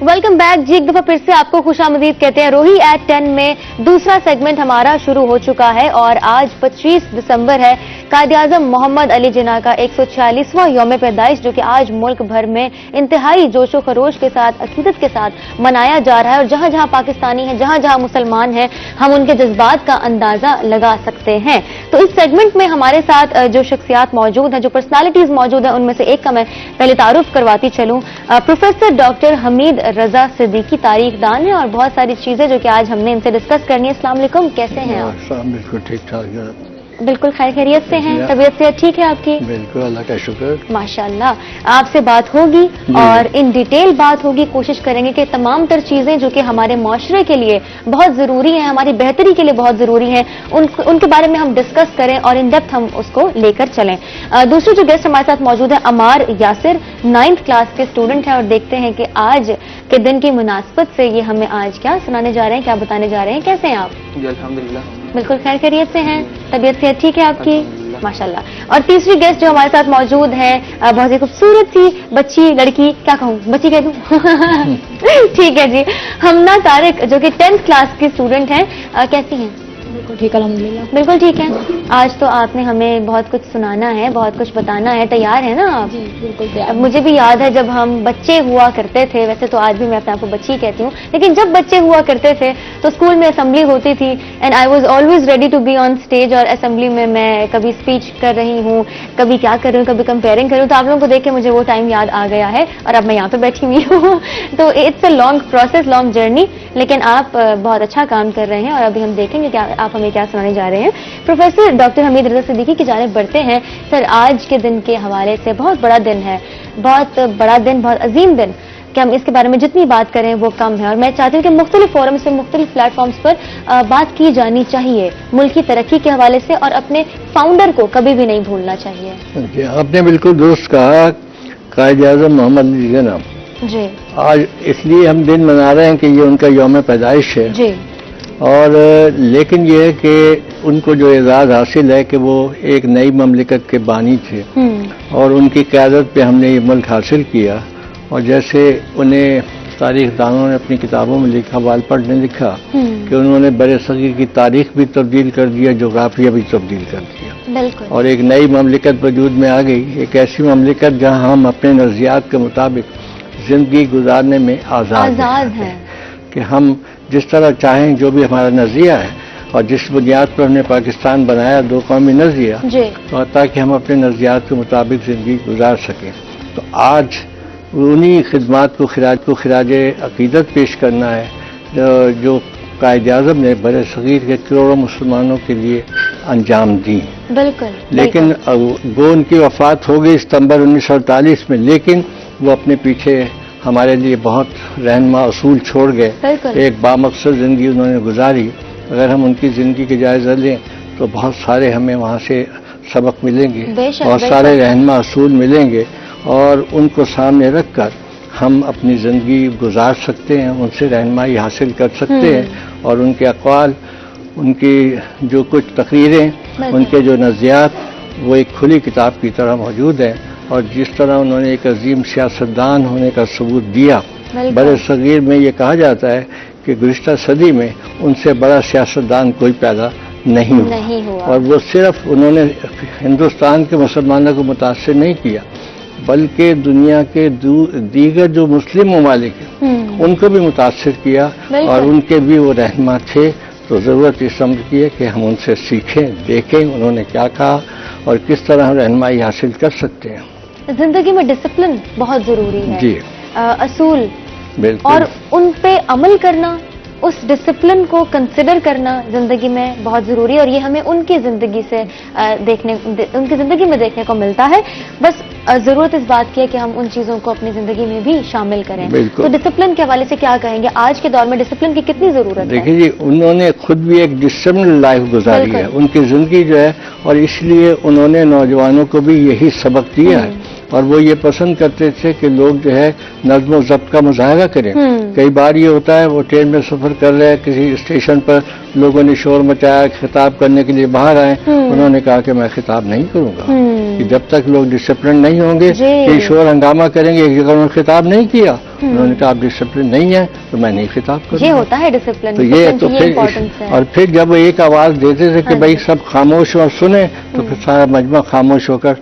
वेलकम बैक जी, एक दफा फिर से आपको खुशामदीद कहते हैं। रोही एट 10 में दूसरा सेगमेंट हमारा शुरू हो चुका है और आज 25 दिसंबर है, कायद-ए-आज़म मोहम्मद अली जिन्ना का 146वां यौम पैदाइश, जो कि आज मुल्क भर में इंतहाई जोशो खरोश के साथ, अकीदत के साथ मनाया जा रहा है। और जहां जहां पाकिस्तानी हैं, जहां जहां मुसलमान हैं, हम उनके जज्बात का अंदाजा लगा सकते हैं। तो इस सेगमेंट में हमारे साथ जो शख्सियात मौजूद हैं, जो पर्सनालिटीज मौजूद हैं, उनमें से एक का मैं पहले तारुफ करवाती चलूं। प्रोफेसर डॉक्टर हमीद रजा सिद्दीकी तारीख दान है और बहुत सारी चीजें जो कि आज हमने इनसे डिस्कस करनी है। अस्सलाम वालेकुम, कैसे हैं आप?
बिल्कुल ठीक ठाक है,
बिल्कुल खैरियत से हैं, तबीयत से ठीक है आपकी?
बिल्कुल, अल्लाह का शुक्र,
माशाल्लाह। आपसे बात होगी और इन डिटेल बात होगी, कोशिश करेंगे कि तमाम तर चीजें जो कि हमारे माशरे के लिए बहुत जरूरी हैं, हमारी बेहतरी के लिए बहुत जरूरी हैं, उनके बारे में हम डिस्कस करें और इन डेप्थ हम उसको लेकर चलें। दूसरे जो गेस्ट हमारे साथ मौजूद है, अमार यासिर, 9th क्लास के स्टूडेंट हैं और देखते हैं कि आज के दिन की मुनासबत से ये हमें आज क्या सुनाने जा रहे हैं, क्या बताने जा रहे हैं। कैसे हैं आप?
जी अल्हम्दुलिल्लाह,
बिल्कुल खैरियत से हैं, तबीयत से ठीक है आपकी? माशाल्लाह। और तीसरी गेस्ट जो हमारे साथ मौजूद हैं, बहुत ही खूबसूरत सी बच्ची, लड़की, क्या कहूँ, बच्ची कह दूँ? ठीक है जी, हमना तारिक जो कि 10th क्लास की स्टूडेंट हैं, कैसी हैं?
बिल्कुल ठीक, अल्हम्दुलिल्लाह।
बिल्कुल ठीक है। आज तो आपने हमें बहुत कुछ सुनाना है, बहुत कुछ बताना है, तैयार है ना आप?
जी बिल्कुल तैयार।
अब मुझे भी याद है जब हम बच्चे हुआ करते थे, वैसे तो आज भी मैं अपने आप को बच्ची कहती हूँ, लेकिन जब बच्चे हुआ करते थे तो स्कूल में असेंबली होती थी and I was always ready to be on stage. और असेंबली में मैं कभी स्पीच कर रही हूँ, कभी क्या कर रही हूँ, कभी कंपेयरिंग कर रही हूँ, तो आप लोगों को देख के मुझे वो टाइम याद आ गया है और अब मैं यहाँ पे बैठी हुई हूँ। तो it's a long process, long journey, लेकिन आप बहुत अच्छा काम कर रहे हैं और अभी हम देखेंगे कि आप हमें क्या सुनाने जा रहे हैं। प्रोफेसर डॉक्टर हमीद रजा सिद्दीकी की जानिब बढ़ते हैं। सर, आज के दिन के हवाले से बहुत बड़ा दिन है, बहुत बड़ा दिन, बहुत अजीम दिन, कि हम इसके बारे में जितनी बात करें वो कम है। और मैं चाहती हूँ कि मुख्तलिफ फोरम्स पे, मुख्तलिफ प्लेटफॉर्म्स पर बात की जानी चाहिए मुल्क की तरक्की के हवाले से, और अपने फाउंडर को कभी भी नहीं भूलना चाहिए।
आपने बिल्कुल दुरुस्त कहा, कायद-ए-आज़म मोहम्मद अली जिन्ना
جی
آج اس لیے ہم دن منا رہے ہیں کہ یہ ان کا یوم پیدائش ہے،
جی
اور لیکن یہ ہے کہ ان کو جو اعزاز حاصل ہے کہ وہ ایک نئی مملکت کے بانی تھے، اور ان کی قیادت پہ ہم نے یہ ملک حاصل کیا. اور جیسے انہیں تاریخ دانوں نے اپنی کتابوں میں لکھا، والپٹ نے لکھا کہ انہوں نے بر صغیر کی تاریخ بھی تبدیل کر دیا، جغرافیہ بھی تبدیل کر دیا،
بالکل
اور ایک نئی مملکت وجود میں آ گئی. ایک ایسی مملکت جہاں ہم اپنے نظریات کے مطابق زندگی گزارنے میں آزاد
ہیں.
کہ ہم جس طرح چاہیں، جو بھی ہمارا نظریہ ہے، اور جس بنیاد پر ہم نے پاکستان بنایا، دو قومی نظریہ،
جی
تو تاکہ ہم اپنے نظریات کے مطابق زندگی گزار سکیں. تو آج انہی خدمات کو خراج عقیدت پیش کرنا ہے جو قائد اعظم نے بر صغیر کے کروڑوں مسلمانوں کے لیے انجام دی.
بالکل
لیکن وہ ان کی وفات ہو گئی ستمبر 1948 میں، لیکن وہ اپنے پیچھے ہمارے لیے بہت رہنما اصول چھوڑ گئے.
بالکل
ایک بامقصد زندگی انہوں نے گزاری. اگر ہم ان کی زندگی کے جائزہ لیں تو بہت سارے ہمیں وہاں سے سبق ملیں گے،
بے شک،
بہت
بے
سارے
شک.
رہنما اصول ملیں گے، اور ان کو سامنے رکھ کر ہم اپنی زندگی گزار سکتے ہیں، ان سے رہنمائی حاصل کر سکتے ہیں. اور ان کے اقوال، ان کی جو کچھ تقریریں، ان کے جو نظریات، وہ ایک کھلی کتاب کی طرح موجود ہیں. اور جس طرح انہوں نے ایک عظیم سیاستدان ہونے کا ثبوت دیا. بر صغیر میں یہ کہا جاتا ہے کہ گزشتہ صدی میں ان سے بڑا سیاستدان کوئی پیدا نہیں ہوا. اور وہ صرف انہوں نے ہندوستان کے مسلمانوں کو متاثر نہیں کیا، بلکہ دنیا کے دیگر جو مسلم ممالک ہیں ان کو بھی متاثر کیا، اور ان کے بھی وہ رہنما تھے. تو ضرورت اس امر کی ہے کہ ہم ان سے سیکھیں، دیکھیں انہوں نے کیا کہا اور کس طرح ہم رہنمائی حاصل کر سکتے ہیں.
زندگی میں ڈسپلن بہت ضروری ہے.
جی
اصول
بالکل.
اور ان پہ عمل کرنا، اس ڈسپلن کو کنسیڈر کرنا زندگی میں بہت ضروری ہے، اور یہ ہمیں ان کی زندگی سے ان کی زندگی میں دیکھنے کو ملتا ہے. بس ضرورت اس بات کی ہے کہ ہم ان چیزوں کو اپنی زندگی میں بھی شامل کریں.
بالکل.
تو ڈسپلن کے حوالے سے کیا کہیں گے؟ آج کے دور میں ڈسپلن کی کتنی ضرورت ہے؟
دیکھیے جی، انہوں نے خود بھی ایک ڈسپلن لائف گزاری ہے، ان کی زندگی جو ہے، اور اس لیے انہوں نے نوجوانوں کو بھی یہی سبق دیا ہے. اور وہ یہ پسند کرتے تھے کہ لوگ جو ہے نظم و ضبط کا مظاہرہ کریں. کئی بار یہ ہوتا ہے وہ ٹرین میں سفر کر رہے ہیں، کسی اسٹیشن پر لوگوں نے شور مچایا، خطاب کرنے کے لیے باہر آئے. انہوں نے کہا کہ میں خطاب نہیں کروں گا، کہ جب تک لوگ ڈسپلن نہیں ہوں گے کہ شور ہنگامہ کریں گے. ایک جگہ انہوں نے خطاب نہیں کیا، انہوں نے کہا آپ ڈسپلن نہیں ہے تو میں نہیں خطاب کروں.
یہ ہوتا ہے ڈسپلن.
تو یہ تو پھر، اور پھر جب وہ ایک آواز دیتے تھے کہ بھائی سب خاموش ہو اور سنیں، تو پھر سارا مجمع خاموش ہو کر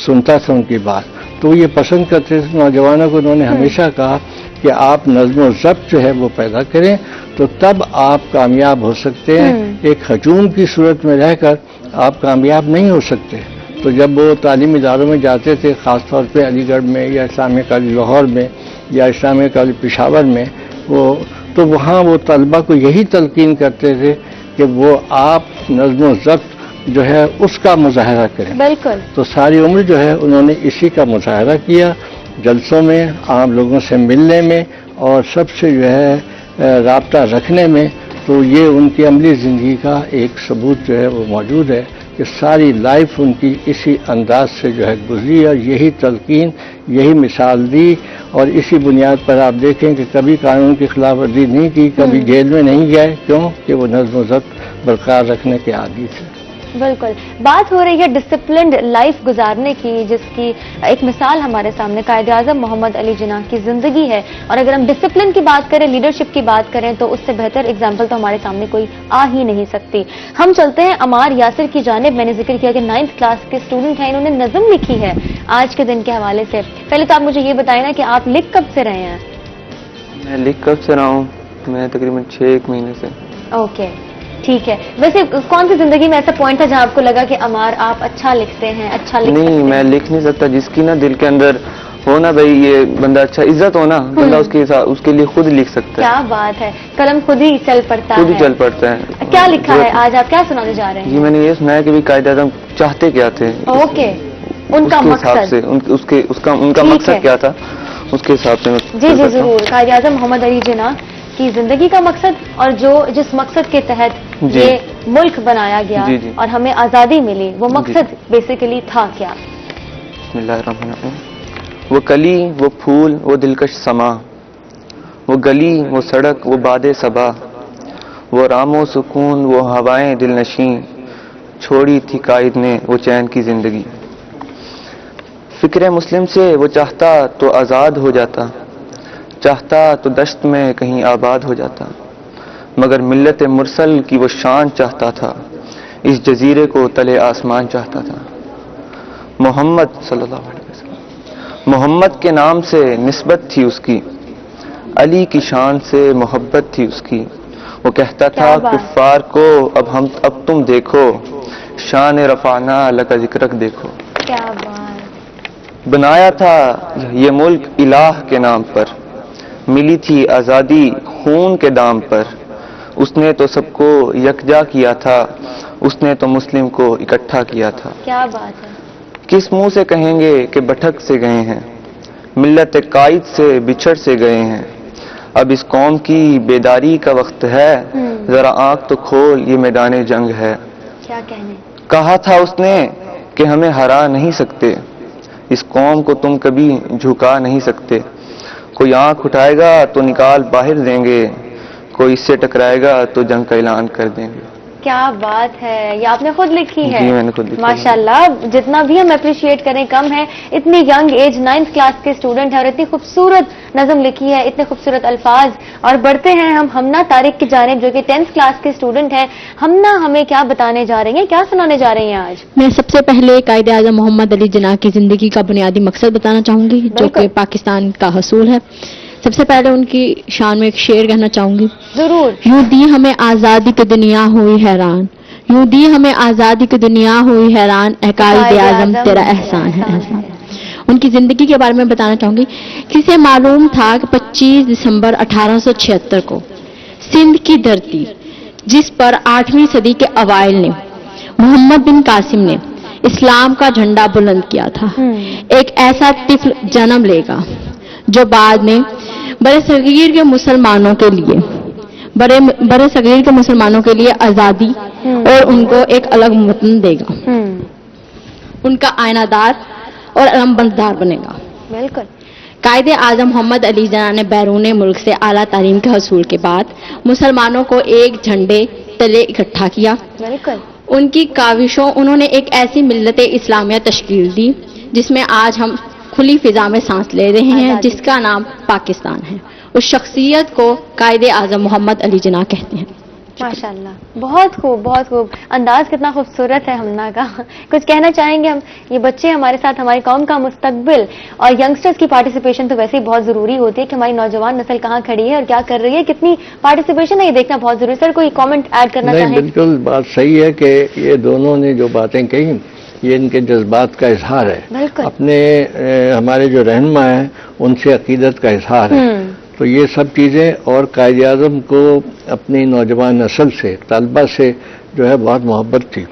سنتا تھا ان کی بات. تو یہ پسند کرتے تھے نوجوانوں کو. انہوں نے ہمیشہ کہا کہ آپ نظم و ضبط جو ہے وہ پیدا کریں، تو تب آپ کامیاب ہو سکتے ہیں. ایک ہجوم کی صورت میں رہ کر آپ کامیاب نہیں ہو سکتے. تو جب وہ تعلیمی اداروں میں جاتے تھے، خاص طور پہ علی گڑھ میں یا اسلامیہ کالج لاہور میں یا اسلامیہ کالج پشاور میں، تو وہاں وہ طلبہ کو یہی تلقین کرتے تھے کہ وہ آپ نظم و ضبط جو ہے اس کا مظاہرہ کریں.
بالکل.
تو ساری عمر جو ہے انہوں نے اسی کا مظاہرہ کیا، جلسوں میں، عام لوگوں سے ملنے میں، اور سب سے جو ہے رابطہ رکھنے میں. تو یہ ان کی عملی زندگی کا ایک ثبوت جو ہے وہ موجود ہے کہ ساری لائف ان کی اسی انداز سے جو ہے گزری، اور یہی تلقین، یہی مثال دی. اور اسی بنیاد پر آپ دیکھیں کہ کبھی قانون کی خلاف ورزی نہیں کی، کبھی جیل میں نہیں گئے. کیوں؟ کہ وہ نظم و ضبط برقرار رکھنے کے عادی تھے.
بالکل. بات ہو رہی ہے ڈسپلنڈ لائف گزارنے کی، جس کی ایک مثال ہمارے سامنے قائد اعظم محمد علی جناح کی زندگی ہے. اور اگر ہم ڈسپلن کی بات کریں، لیڈرشپ کی بات کریں، تو اس سے بہتر اگزامپل تو ہمارے سامنے کوئی آ ہی نہیں سکتی. ہم چلتے ہیں عمار یاسر کی جانب. میں نے ذکر کیا کہ 9th کلاس کے اسٹوڈنٹ ہیں، انہوں نے نظم لکھی ہے آج کے دن کے حوالے سے. پہلے تو آپ مجھے یہ بتائیں نا کہ آپ لکھ کب سے رہے ہیں؟
میں لکھ کب سے رہا ہوں؟ میں تقریباً 6 مہینے سے.
اوکے، ٹھیک ہے. ویسے کون سی زندگی میں ایسا پوائنٹ تھا جہاں آپ کو لگا کہ عمار آپ اچھا لکھتے ہیں، اچھا لکھ سکتے ہیں؟
نہیں، میں لکھ نہیں سکتا. جس کی نا دل کے اندر ہونا بھائی یہ بندہ اچھا، عزت ہونا، بندہ اس کے لیے خود لکھ سکتا ہے.
کیا بات ہے، قلم خود ہی چل پڑتا ہے.
خود ہی چل پڑتا ہے.
کیا لکھا ہے آج؟ آپ کیا سنانے جا رہے ہیں؟
جی میں نے یہ سنا ہے کہ قائد اعظم چاہتے کیا تھے.
اوکے، ان کا مقصد،
ان کا مقصد کیا تھا، اس کے حساب سے.
جی جی ضرور. قائد اعظم محمد علی جناح کی زندگی کا مقصد، اور جس مقصد کے تحت یہ ملک بنایا گیا اور ہمیں آزادی ملی، وہ مقصد بیسیکلی تھا کیا؟
بسم اللہ الرحمن الرحیم. وہ کلی وہ پھول وہ دلکش سما، وہ گلی وہ سڑک وہ باد صبا، وہ رام و سکون وہ ہوائیں دل نشیں، چھوڑی تھی قائد نے وہ چین کی زندگی۔ فکر مسلم سے وہ چاہتا تو آزاد ہو جاتا، چاہتا تو دشت میں کہیں آباد ہو جاتا، مگر ملت مرسل کی وہ شان چاہتا تھا، اس جزیرے کو تلے آسمان چاہتا تھا۔ محمد صلی اللہ علیہ وسلم، محمد کے نام سے نسبت تھی اس کی، علی کی شان سے محبت تھی اس کی، وہ کہتا تھا کفار کو اب تم دیکھو، شان رفعنا لک ذکرک دیکھو۔
کیا بات،
بنایا تھا یہ ملک الہ کے نام پر، ملی تھی آزادی خون کے دام پر، اس نے تو سب کو یکجا کیا تھا، اس نے تو مسلم کو اکٹھا کیا تھا۔
کیا بات ہے،
کس منہ سے کہیں گے کہ بھٹک سے گئے ہیں، ملت قائد سے بچھڑ سے گئے ہیں، اب اس قوم کی بیداری کا وقت ہے، ذرا آنکھ تو کھول یہ میدان جنگ ہے۔
کیا کہنے،
کہا تھا اس نے کہ ہمیں ہرا نہیں سکتے، اس قوم کو تم کبھی جھکا نہیں سکتے، کوئی آنکھ اٹھائے گا تو نکال باہر دیں گے، کوئی اس سے ٹکرائے گا تو جنگ کا اعلان کر دیں گے۔
کیا بات ہے، یہ آپ نے خود لکھی ہے؟
جی میں نے خود لکھی ہے۔
ماشاءاللہ، جتنا بھی ہم اپریشیٹ کریں کم ہے، اتنی ینگ ایج 9th کلاس کے اسٹوڈنٹ ہے اور اتنی خوبصورت نظم لکھی ہے، اتنے خوبصورت الفاظ۔ اور بڑھتے ہیں ہم ہمنا طارق کی جانب، جو کہ 10th کلاس کے اسٹوڈنٹ ہیں۔ ہمنا ہمیں کیا بتانے جا رہی ہیں، کیا سنانے جا رہی ہیں آج؟
میں سب سے پہلے قائد اعظم محمد علی جناح کی زندگی کا بنیادی مقصد بتانا چاہوں گی، جو کہ پاکستان کا حصول ہے۔ سب سے پہلے ان کی شان میں ایک شعر کہنا چاہوں گی۔
ضرور۔
یوں دی ہمیں آزادی کی دنیا ہوئی حیران، یوں دی ہمیں آزادی کی دنیا ہوئی حیران، اے قائد اعظم تیرا احسان ہے احسان۔ ان کی زندگی کے بارے میں بتانا چاہوں گی۔ کسے معلوم تھا کہ 25 دسمبر 1876 کو سندھ کی دھرتی، جس پر 8ویں صدی کے اوائل نے محمد بن قاسم نے اسلام کا جھنڈا بلند کیا تھا، ایک ایسا طفل جنم لے گا جو بعد میں برے صغیر کے مسلمانوں کے لیے آزادی اور ان کو ایک الگ وطن دے گا، ان کا آئینہ دار اور علم بردار بنے گا۔
بالکل۔
قائد اعظم محمد علی جناح نے بیرون ملک سے اعلیٰ تعلیم کے حصول کے بعد مسلمانوں کو ایک جھنڈے تلے اکٹھا کیا۔
بالکل۔
ان کی کاوشوں انہوں نے ایک ایسی ملت اسلامیہ تشکیل دی جس میں آج ہم کھلی فضا میں سانس لے رہے ہیں، جس کا نام پاکستان ہے۔ اس شخصیت کو قائد اعظم محمد علی جناح کہتے ہیں۔
ماشاءاللہ، بہت خوب، بہت خوب انداز، کتنا خوبصورت ہے ہمنا کا۔ کچھ کہنا چاہیں گے ہم؟ یہ بچے ہمارے ساتھ ہماری قوم کا مستقبل، اور ینگسٹرز کی پارٹیسپیشن تو ویسے ہی بہت ضروری ہوتی ہے کہ ہماری نوجوان نسل کہاں کھڑی ہے اور کیا کر رہی ہے، کتنی پارٹیسپیشن ہے یہ دیکھنا بہت ضروری ہے۔ سر کوئی کامنٹ ایڈ کرنا
نہیں،
چاہیں؟
بالکل بات صحیح ہے کہ یہ دونوں نے جو باتیں کہی یہ ان کے جذبات کا اظہار ہے،
بالکل۔
اپنے ہمارے جو رہنما ہیں ان سے عقیدت کا اظہار ہے، تو یہ سب چیزیں، اور قائد اعظم کو اپنی نوجوان نسل سے، طلبہ سے جو ہے بہت محبت تھی،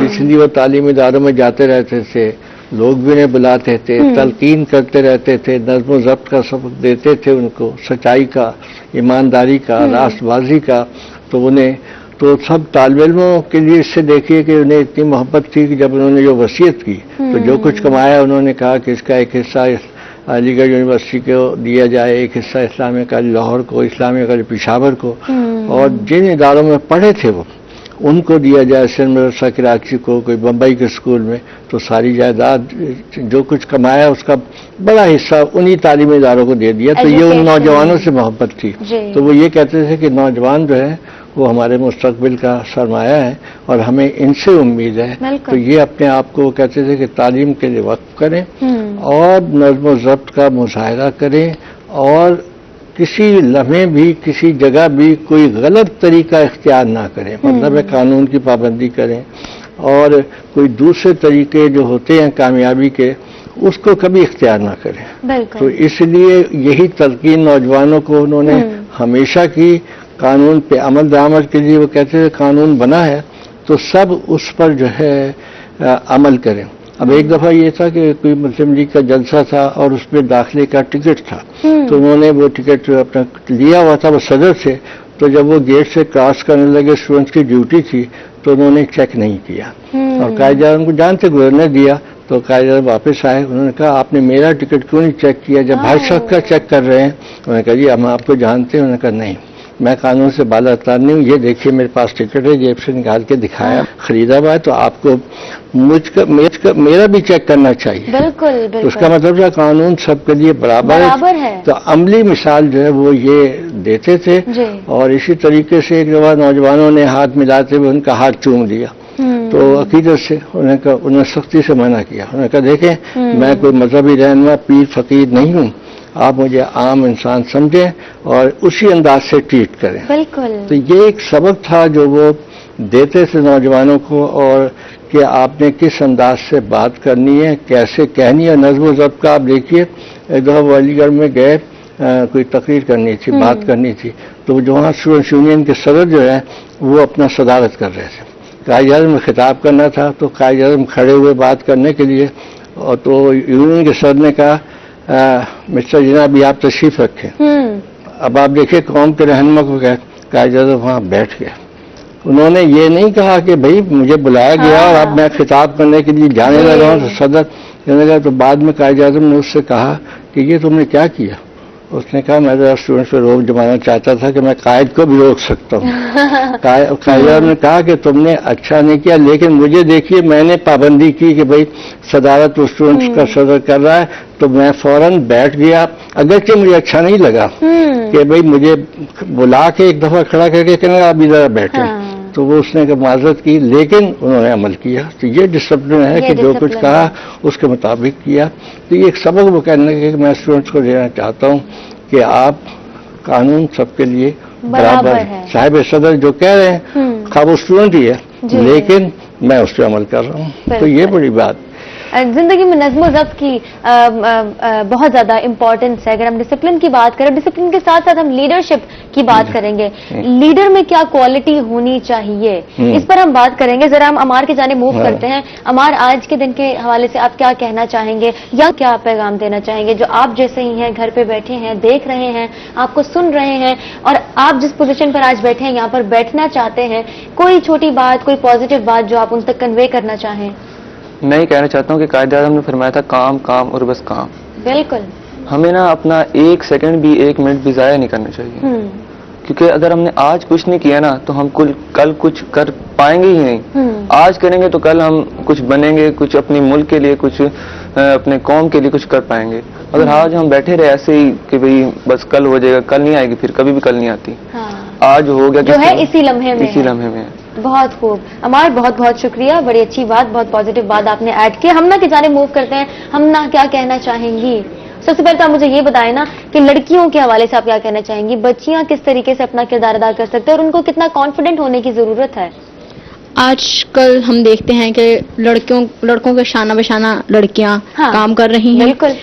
اس لیے وہ تعلیمی اداروں میں جاتے رہتے تھے، لوگ بھی انہیں بلاتے تھے، تلقین کرتے رہتے تھے، نظم و ضبط کا سبق دیتے تھے ان کو، سچائی کا، ایمانداری کا، راست بازی کا، تو انہیں تو سب طالب علموں کے لیے اس سے دیکھیے کہ انہیں اتنی محبت تھی کہ جب انہوں نے جو وصیت کی تو جو کچھ کمایا انہوں نے کہا کہ اس کا ایک حصہ علی گڑھ یونیورسٹی کو دیا جائے، ایک حصہ اسلامیہ کالج لاہور کو، اسلامیہ کالج پشاور کو، اور جن اداروں میں پڑھے تھے وہ ان کو دیا جائے، سندھ مدرسہ کراچی کو، کوئی بمبئی کے اسکول میں، تو ساری جائیداد جو کچھ کمایا اس کا بڑا حصہ انہی تعلیمی اداروں کو دے دیا۔ تو یہ ان نوجوانوں سے محبت تھی، تو وہ یہ کہتے تھے کہ نوجوان جو ہے وہ ہمارے مستقبل کا سرمایہ ہے اور ہمیں ان سے امید ہے، تو یہ اپنے آپ کو کہتے تھے کہ تعلیم کے لیے وقف کریں اور نظم و ضبط کا مظاہرہ کریں، اور کسی لمحے بھی کسی جگہ بھی کوئی غلط طریقہ اختیار نہ کریں، مطلب ہے قانون کی پابندی کریں، اور کوئی دوسرے طریقے جو ہوتے ہیں کامیابی کے اس کو کبھی اختیار نہ کریں۔ تو اس لیے یہی تلقین نوجوانوں کو انہوں نے ہمیشہ کی۔ قانون پہ عمل درآمد کے لیے وہ کہتے تھے قانون بنا ہے تو سب اس پر جو ہے عمل کریں۔ اب ایک دفعہ یہ تھا کہ کوئی مسلم لیگ کا جلسہ تھا اور اس میں داخلے کا ٹکٹ تھا، تو انہوں نے وہ ٹکٹ اپنا لیا ہوا تھا وہ صدر سے، تو جب وہ گیٹ سے کراس کرنے لگے، اسٹوڈنٹس کی ڈیوٹی تھی، تو انہوں نے چیک نہیں کیا اور قائد اعظم کو جانتے گزرنے دیا، تو تو قائد اعظم واپس آئے, انہوں نے کہا آپ نے میرا ٹکٹ کیوں نہیں چیک کیا جب ہر شخص کا چیک کر رہے ہیں؟ انہوں نے کہا جی ہم آپ کو جانتے ہیں. انہوں نے کہا نہیں, میں قانون سے بالا تر نہیں ہوں, یہ دیکھیے میرے پاس ٹکٹ ہے, جیب سے نکال کے دکھایا, خریدا ہوا ہے, تو آپ کو میرا بھی چیک کرنا چاہیے.
بالکل
تو اس کا مطلب ہے قانون سب کے لیے برابر ہے. تو عملی مثال جو ہے وہ یہ دیتے تھے. اور اسی طریقے سے ایک دفعہ نوجوانوں نے ہاتھ ملاتے ہوئے ان کا ہاتھ چوم لیا, تو عقیدت سے انہوں نے سختی سے منع کیا. انہوں نے کہا دیکھیں میں کوئی مذہبی رہنما پیر فقیر نہیں ہوں, آپ مجھے عام انسان سمجھیں اور اسی انداز سے ٹریٹ کریں.
بالکل.
تو یہ ایک سبق تھا جو وہ دیتے تھے نوجوانوں کو, اور کہ آپ نے کس انداز سے بات کرنی ہے, کیسے کہنی ہے. نظم و ضبط کا آپ دیکھیے, ایک دفعہ وہ علی گڑھ میں گئے, کوئی تقریر کرنی تھی, بات کرنی تھی, تو جو وہاں اسٹوڈنٹس یونین کے صدر جو ہے وہ اپنا صدارت کر رہے تھے. قائد اعظم میں خطاب کرنا تھا, تو قائد اعظم کھڑے ہوئے بات کرنے کے لیے, اور تو یونین کے صدر نے کہا مسٹر جناب ابھی آپ تشریف رکھیں. اب آپ دیکھیں قوم کے رہنما کو کہ قائد اعظم وہاں بیٹھ گئے. انہوں نے یہ نہیں کہا کہ بھائی مجھے بلایا گیا اور اب میں خطاب کرنے کے لیے جانے لگا ہوں, تو صدر کہنے لگا. تو بعد میں قائد اعظم نے اس سے کہا کہ یہ تم نے کیا کیا؟ اس نے کہا میں ذرا اسٹوڈنٹس پہ روک جمانا چاہتا تھا کہ میں قائد کو بھی روک سکتا ہوں. قائد اعظم نے کہا کہ تم نے اچھا نہیں کیا, لیکن مجھے دیکھیے میں نے پابندی کی کہ بھائی صدارت اسٹوڈنٹس کا صدر کر رہا ہے, تو میں فوراً بیٹھ گیا, اگرچہ مجھے اچھا نہیں لگا کہ بھائی مجھے بلا کے ایک دفعہ کھڑا کر کے کہنے آپ ذرا بیٹھے. تو وہ اس نے معذرت کی, لیکن انہوں نے عمل کیا. تو یہ ڈسپلن ہے کہ جو کچھ کہا اس کے مطابق کیا. تو یہ ایک سبق وہ کہنے لگے کہ میں اسٹوڈنٹس کو دینا چاہتا ہوں کہ آپ قانون سب کے لیے برابر ہے. صاحب صدر جو کہہ رہے ہیں خواب وہ اسٹوڈنٹ ہی ہے, لیکن میں اس پہ عمل کر رہا ہوں. تو یہ بڑی بات.
زندگی میں نظم و ضبط کی بہت زیادہ امپورٹنس ہے. اگر ہم ڈسپلن کی بات کریں, ڈسپلن کے ساتھ ساتھ ہم لیڈرشپ کی بات کریں گے. لیڈر میں کیا کوالٹی ہونی چاہیے, اس پر ہم بات کریں گے. ذرا ہم عمار کی جانب موو کرتے ہیں. عمار, آج کے دن کے حوالے سے آپ کیا کہنا چاہیں گے, یا کیا پیغام دینا چاہیں گے جو آپ جیسے ہی ہیں, گھر پہ بیٹھے ہیں, دیکھ رہے ہیں, آپ کو سن رہے ہیں, اور آپ جس پوزیشن پر آج بیٹھے ہیں یہاں پر بیٹھنا چاہتے ہیں, کوئی چھوٹی بات, کوئی پازیٹیو بات جو آپ ان تک کنوے کرنا چاہیں؟
میں یہ کہنا چاہتا ہوں کہ قائد اعظم نے فرمایا تھا کام کام اور بس کام.
بالکل.
ہمیں نا اپنا ایک سیکنڈ بھی, ایک منٹ بھی ضائع نہیں کرنا چاہیے, کیونکہ اگر ہم نے آج کچھ نہیں کیا نا تو ہم کل کچھ کر پائیں گے ہی نہیں. آج کریں گے تو کل ہم کچھ بنیں گے, کچھ اپنے ملک کے لیے, کچھ اپنے قوم کے لیے کچھ کر پائیں گے. اگر آج ہم بیٹھے رہے ایسے ہی کہ بھئی بس کل ہو جائے گا, کل نہیں آئے گی, پھر کبھی بھی کل نہیں آتی. آج ہو گیا
جو ہے اسی لمحے میں.
ہے.
بہت خوب عمار, بہت بہت شکریہ, بڑی اچھی بات, بہت پازیٹیو بات آپ نے ایڈ کی. ہمنا کی جانب موو کرتے ہیں. ہمنا کیا کہنا چاہیں گی؟ سب سے پہلے تو آپ مجھے یہ بتائیں نا کہ لڑکیوں کے حوالے سے آپ کیا کہنا چاہیں گی, بچیاں کس طریقے سے اپنا کردار ادا کر سکتے ہیں اور ان کو کتنا کانفیڈنٹ ہونے کی ضرورت ہے؟
آج کل ہم دیکھتے ہیں کہ لڑکوں کے شانہ بشانہ لڑکیاں کام کر رہی ہیں.
بالکل.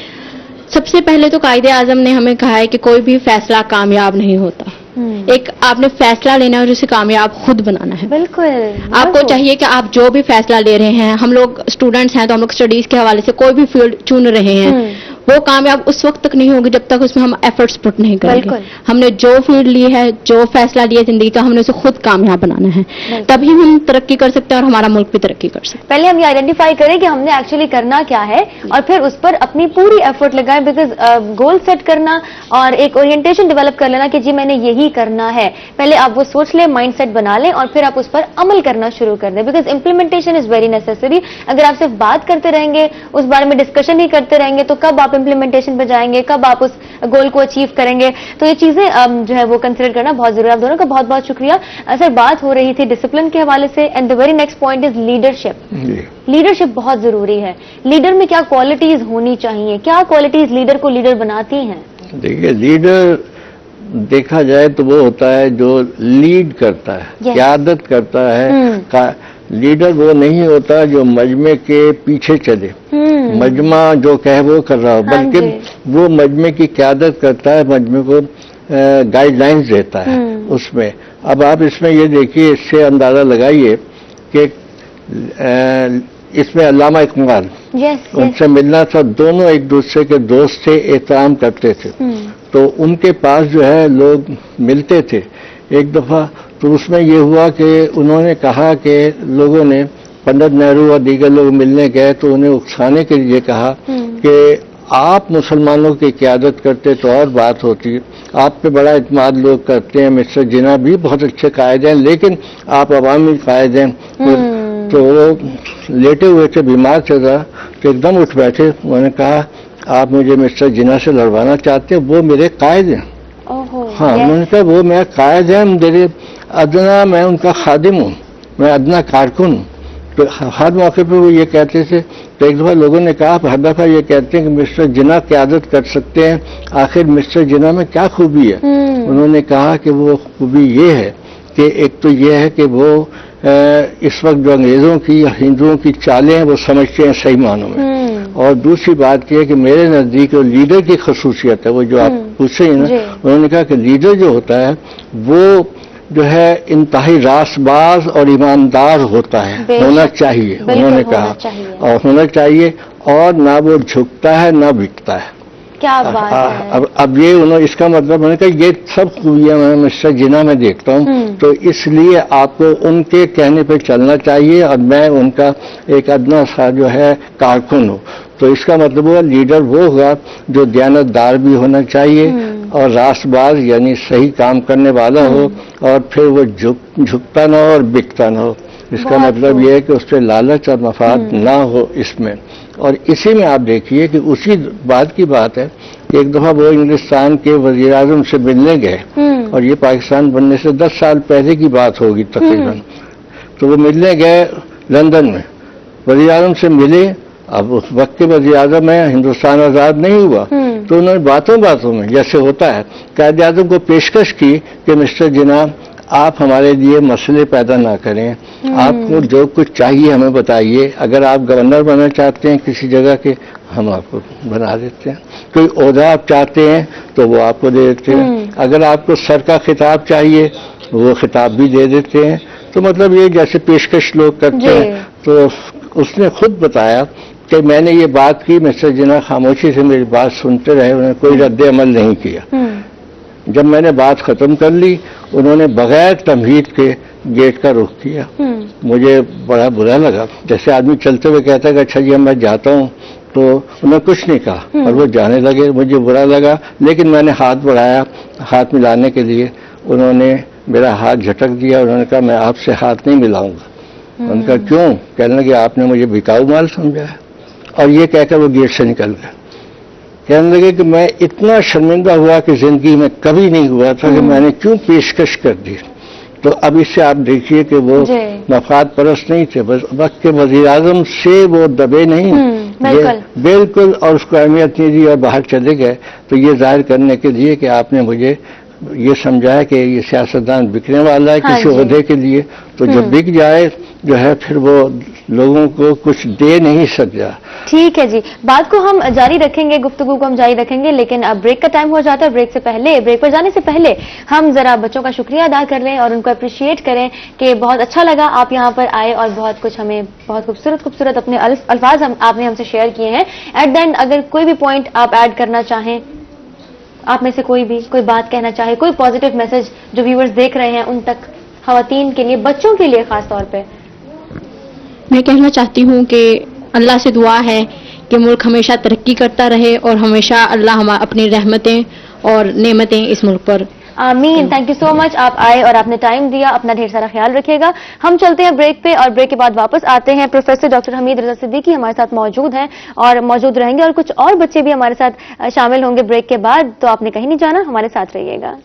سب سے پہلے تو قائد اعظم نے ہمیں کہا ہے کہ کوئی بھی فیصلہ کامیاب نہیں ہوتا. ایک آپ نے فیصلہ لینا ہے اور اسے کامیاب خود بنانا ہے.
بالکل.
آپ کو چاہیے کہ آپ جو بھی فیصلہ لے رہے ہیں, ہم لوگ اسٹوڈنٹس ہیں تو ہم لوگ اسٹڈیز کے حوالے سے کوئی بھی فیلڈ چن رہے ہیں, وہ کامیاب اس وقت تک نہیں ہوگی جب تک اس میں ہم ایفرٹس پٹ نہیں کریں گے. ہم نے جو فیلڈ لی ہے, جو فیصلہ لیا زندگی کا, ہم نے اسے خود کامیاب بنانا ہے, تبھی ہم ترقی کر سکتے ہیں اور ہمارا ملک بھی ترقی کر سکتے ہیں.
پہلے ہم یہ آئیڈینٹیفائی کریں کہ ہم نے ایکچولی کرنا کیا ہے, اور پھر اس پر اپنی پوری ایفرٹ لگائیں. بیکاز گول سیٹ کرنا اور ایک اورینٹیشن ڈیولپ کر لینا کہ جی میں نے یہی کرنا ہے, پہلے آپ وہ سوچ لیں, مائنڈ سیٹ بنا لیں, اور پھر آپ اس پر عمل کرنا شروع کر دیں. Because implementation is very necessary. اگر آپ صرف بات کرتے رہیں گے, اس بارے میں ڈسکشن ہی کرتے رہیں گے, تو کب آپ امپلیمنٹیشن پہ جائیں گے, کب آپ اس گول کو اچیو کریں گے؟ تو یہ چیزیں جو ہے وہ کنسیڈر کرنا بہت ضروری ہے. آپ دونوں کا بہت بہت شکریہ. سر, بات ہو رہی تھی ڈسپلن کے حوالے سے, and the very next point is leadership. Leadership بہت ضروری ہے. لیڈر میں کیا کوالٹیز ہونی چاہیے, کیا کوالٹیز لیڈر کو لیڈر بناتی ہیں؟
دیکھیے, لیڈر دیکھا جائے تو وہ ہوتا ہے جو لیڈ کرتا ہے, قیادت کرتا ہے. لیڈر وہ نہیں ہوتا جو مجمع کے پیچھے چلے, مجمع جو کہے وہ کر رہا ہو, بلکہ وہ مجمع کی قیادت کرتا ہے, مجمع کو گائیڈ لائنز دیتا ہے اس میں. اب آپ اس میں یہ دیکھیے, اس سے اندازہ لگائیے کہ اس میں علامہ اقبال, ان سے ملنا تھا, دونوں ایک دوسرے کے دوست تھے, احترام کرتے تھے, تو ان کے پاس جو ہے لوگ ملتے تھے. ایک دفعہ تو اس میں یہ ہوا کہ انہوں نے کہا کہ لوگوں نے पंडित नेहरू और दीगर लोग मिलने गए तो उन्हें उकसाने के लिए कहा कि आप मुसलमानों की क़यादत करते तो और बात होती, आप पे बड़ा इत्मीनान लोग करते हैं, मिस्टर जिन्ना भी बहुत अच्छे कायद हैं, लेकिन आप अवामी कायद हैं। तो वो लेटे हुए थे, बीमार चल रहा, तो एकदम उठ बैठे, उन्होंने कहा आप मुझे मिस्टर जिन्ना से लड़वाना चाहते हैं, वो मेरे कायद हैं। हाँ, उन्होंने कहा वो मेरा कायद है, मेरे अदना, मैं उनका खादिम हूँ, मैं अदना कारकुन हूँ। तो हर मौके पर वो ये कहते थे। तो एक दफ़ा लोगों ने कहा, हर दफ़ा ये कहते हैं कि मिस्टर जिन्ना क़यादत कर सकते हैं, आखिर मिस्टर जिन्ना में क्या खूबी है? उन्होंने कहा कि वो खूबी ये है कि एक तो ये है कि वो इस वक्त जो अंग्रेज़ों की या हिंदुओं की चालें हैं वो समझते हैं सही मानों में, और दूसरी बात यह है कि मेरे नज़दीक वो लीडर की खसूसियत है, वो जो आप पूछ रही हैं ना, उन्होंने कहा कि लीडर जो होता है वो जो है इंतहाई रासबाज और ईमानदार होता है, होना चाहिए, उन्होंने कहा, और होना चाहिए, और ना वो झुकता है ना बिकता है।
क्या बात है।
अब ये उन्होंने, इसका मतलब मैंने कहा ये सब खूबियां मैं मिस्टर जिन्ना में देखता हूँ, तो इसलिए आपको उनके कहने पे चलना चाहिए, और मैं उनका एक अदना सा जो है कारकुन हूँ। तो इसका मतलब हुआ लीडर वो होगा जो दयानतदार भी होना चाहिए और रासबाज यानी सही काम करने वाला हो, और फिर वो झुकता ना हो और बिकता ना हो। इसका मतलब ये है कि उस पर लालच और मफाद ना हो इसमें। और इसी में आप देखिए कि उसी बात की बात है कि एक दफ़ा वो इंग्लिस्तान के वज़ीर आज़म से मिलने गए, और ये पाकिस्तान बनने से 10 साल पहले की बात होगी तकरीबन। तो वो मिलने गए लंदन में, वज़ीर आज़म से मिले। अब उस वक्त के वज़ीर आज़म है, हिंदुस्तान आज़ाद नहीं हुआ, तो उन्होंने बातों बातों में, जैसे होता है, कायद आज़म को पेशकश की कि मिस्टर जिन्ना आप हमारे लिए मसले पैदा ना करें, आपको जो कुछ चाहिए हमें बताइए, अगर आप गवर्नर बनना चाहते हैं किसी जगह के, हम आपको बना देते हैं, कोई ओहदा आप चाहते हैं तो वो आपको दे देते हैं, अगर आपको सर का खिताब चाहिए वो खिताब भी दे देते हैं। तो मतलब ये जैसे पेशकश लोग करते हैं। तो उसने खुद बताया कि मैंने ये बात की, मिस्टर जिन्ना खामोशी से मेरी बात सुनते रहे, उन्होंने कोई रद्द अमल नहीं किया। जब मैंने बात खत्म कर ली, उन्होंने बगैर तमहीद के गेट का रुख किया। मुझे बड़ा बुरा लगा, जैसे आदमी चलते हुए कहता है कि अच्छा जी मैं जाता हूँ, तो उन्होंने कुछ नहीं कहा और वो जाने लगे। मुझे बुरा लगा, लेकिन मैंने हाथ बढ़ाया हाथ मिलाने के लिए, उन्होंने मेरा हाथ झटक दिया। उन्होंने कहा मैं आपसे हाथ नहीं मिलाऊंगा। उनका क्यों? कहने लगे आपने मुझे बिकाऊ माल समझा है, और ये कहकर वो गेट से निकल गए। कहने लगे कि मैं इतना शर्मिंदा हुआ कि जिंदगी में कभी नहीं हुआ था कि मैंने क्यों पेशकश कर दी। तो अब इससे आप देखिए कि वो मफाद परस्त नहीं थे, बस वक्त के वज़ीर आज़म से वो दबे नहीं, बिल्कुल, और उसको अहमियत नहीं दी और बाहर चले गए। तो ये जाहिर करने के लिए कि आपने मुझे ये समझाया कि ये सियासतदान बिकने वाला है किसी ओहदे के लिए, तो जब बिक जाए जो है फिर वो लोगों को कुछ दे नहीं सकता।
ठीक है जी, बात को हम जारी रखेंगे, गुफ्तगू को हम जारी रखेंगे, लेकिन अब ब्रेक का टाइम हो जाता है। ब्रेक पर जाने से पहले हम जरा बच्चों का शुक्रिया अदा कर लें और उनको अप्रिशिएट करें कि बहुत अच्छा लगा आप यहाँ पर आए और बहुत कुछ हमें बहुत खूबसूरत अपने अल्फाज आपने हमसे शेयर किए हैं। एट द एंड अगर कोई भी पॉइंट आप ऐड करना चाहें, आप में से कोई बात कहना चाहे, कोई पॉजिटिव मैसेज जो व्यूअर्स देख रहे हैं उन तक, खवातीन के लिए, बच्चों के लिए खास तौर पे,
मैं कहना चाहती हूँ कि अल्लाह से दुआ है कि मुल्क हमेशा तरक्की करता रहे और हमेशा अल्लाह हम अपनी रहमतें और नेमतें इस मुल्क पर।
आमीन। थैंक यू सो मच, आप आए और आपने टाइम दिया। अपना ढेर सारा ख्याल रखिएगा। हम चलते हैं ब्रेक पे और ब्रेक के बाद वापस आते हैं। प्रोफेसर डॉक्टर हमीद रजा सिद्दीकी हमारे साथ मौजूद हैं और मौजूद रहेंगे, और कुछ और बच्चे भी हमारे साथ शामिल होंगे ब्रेक के बाद। तो आपने कहीं नहीं जाना, हमारे साथ रहिएगा।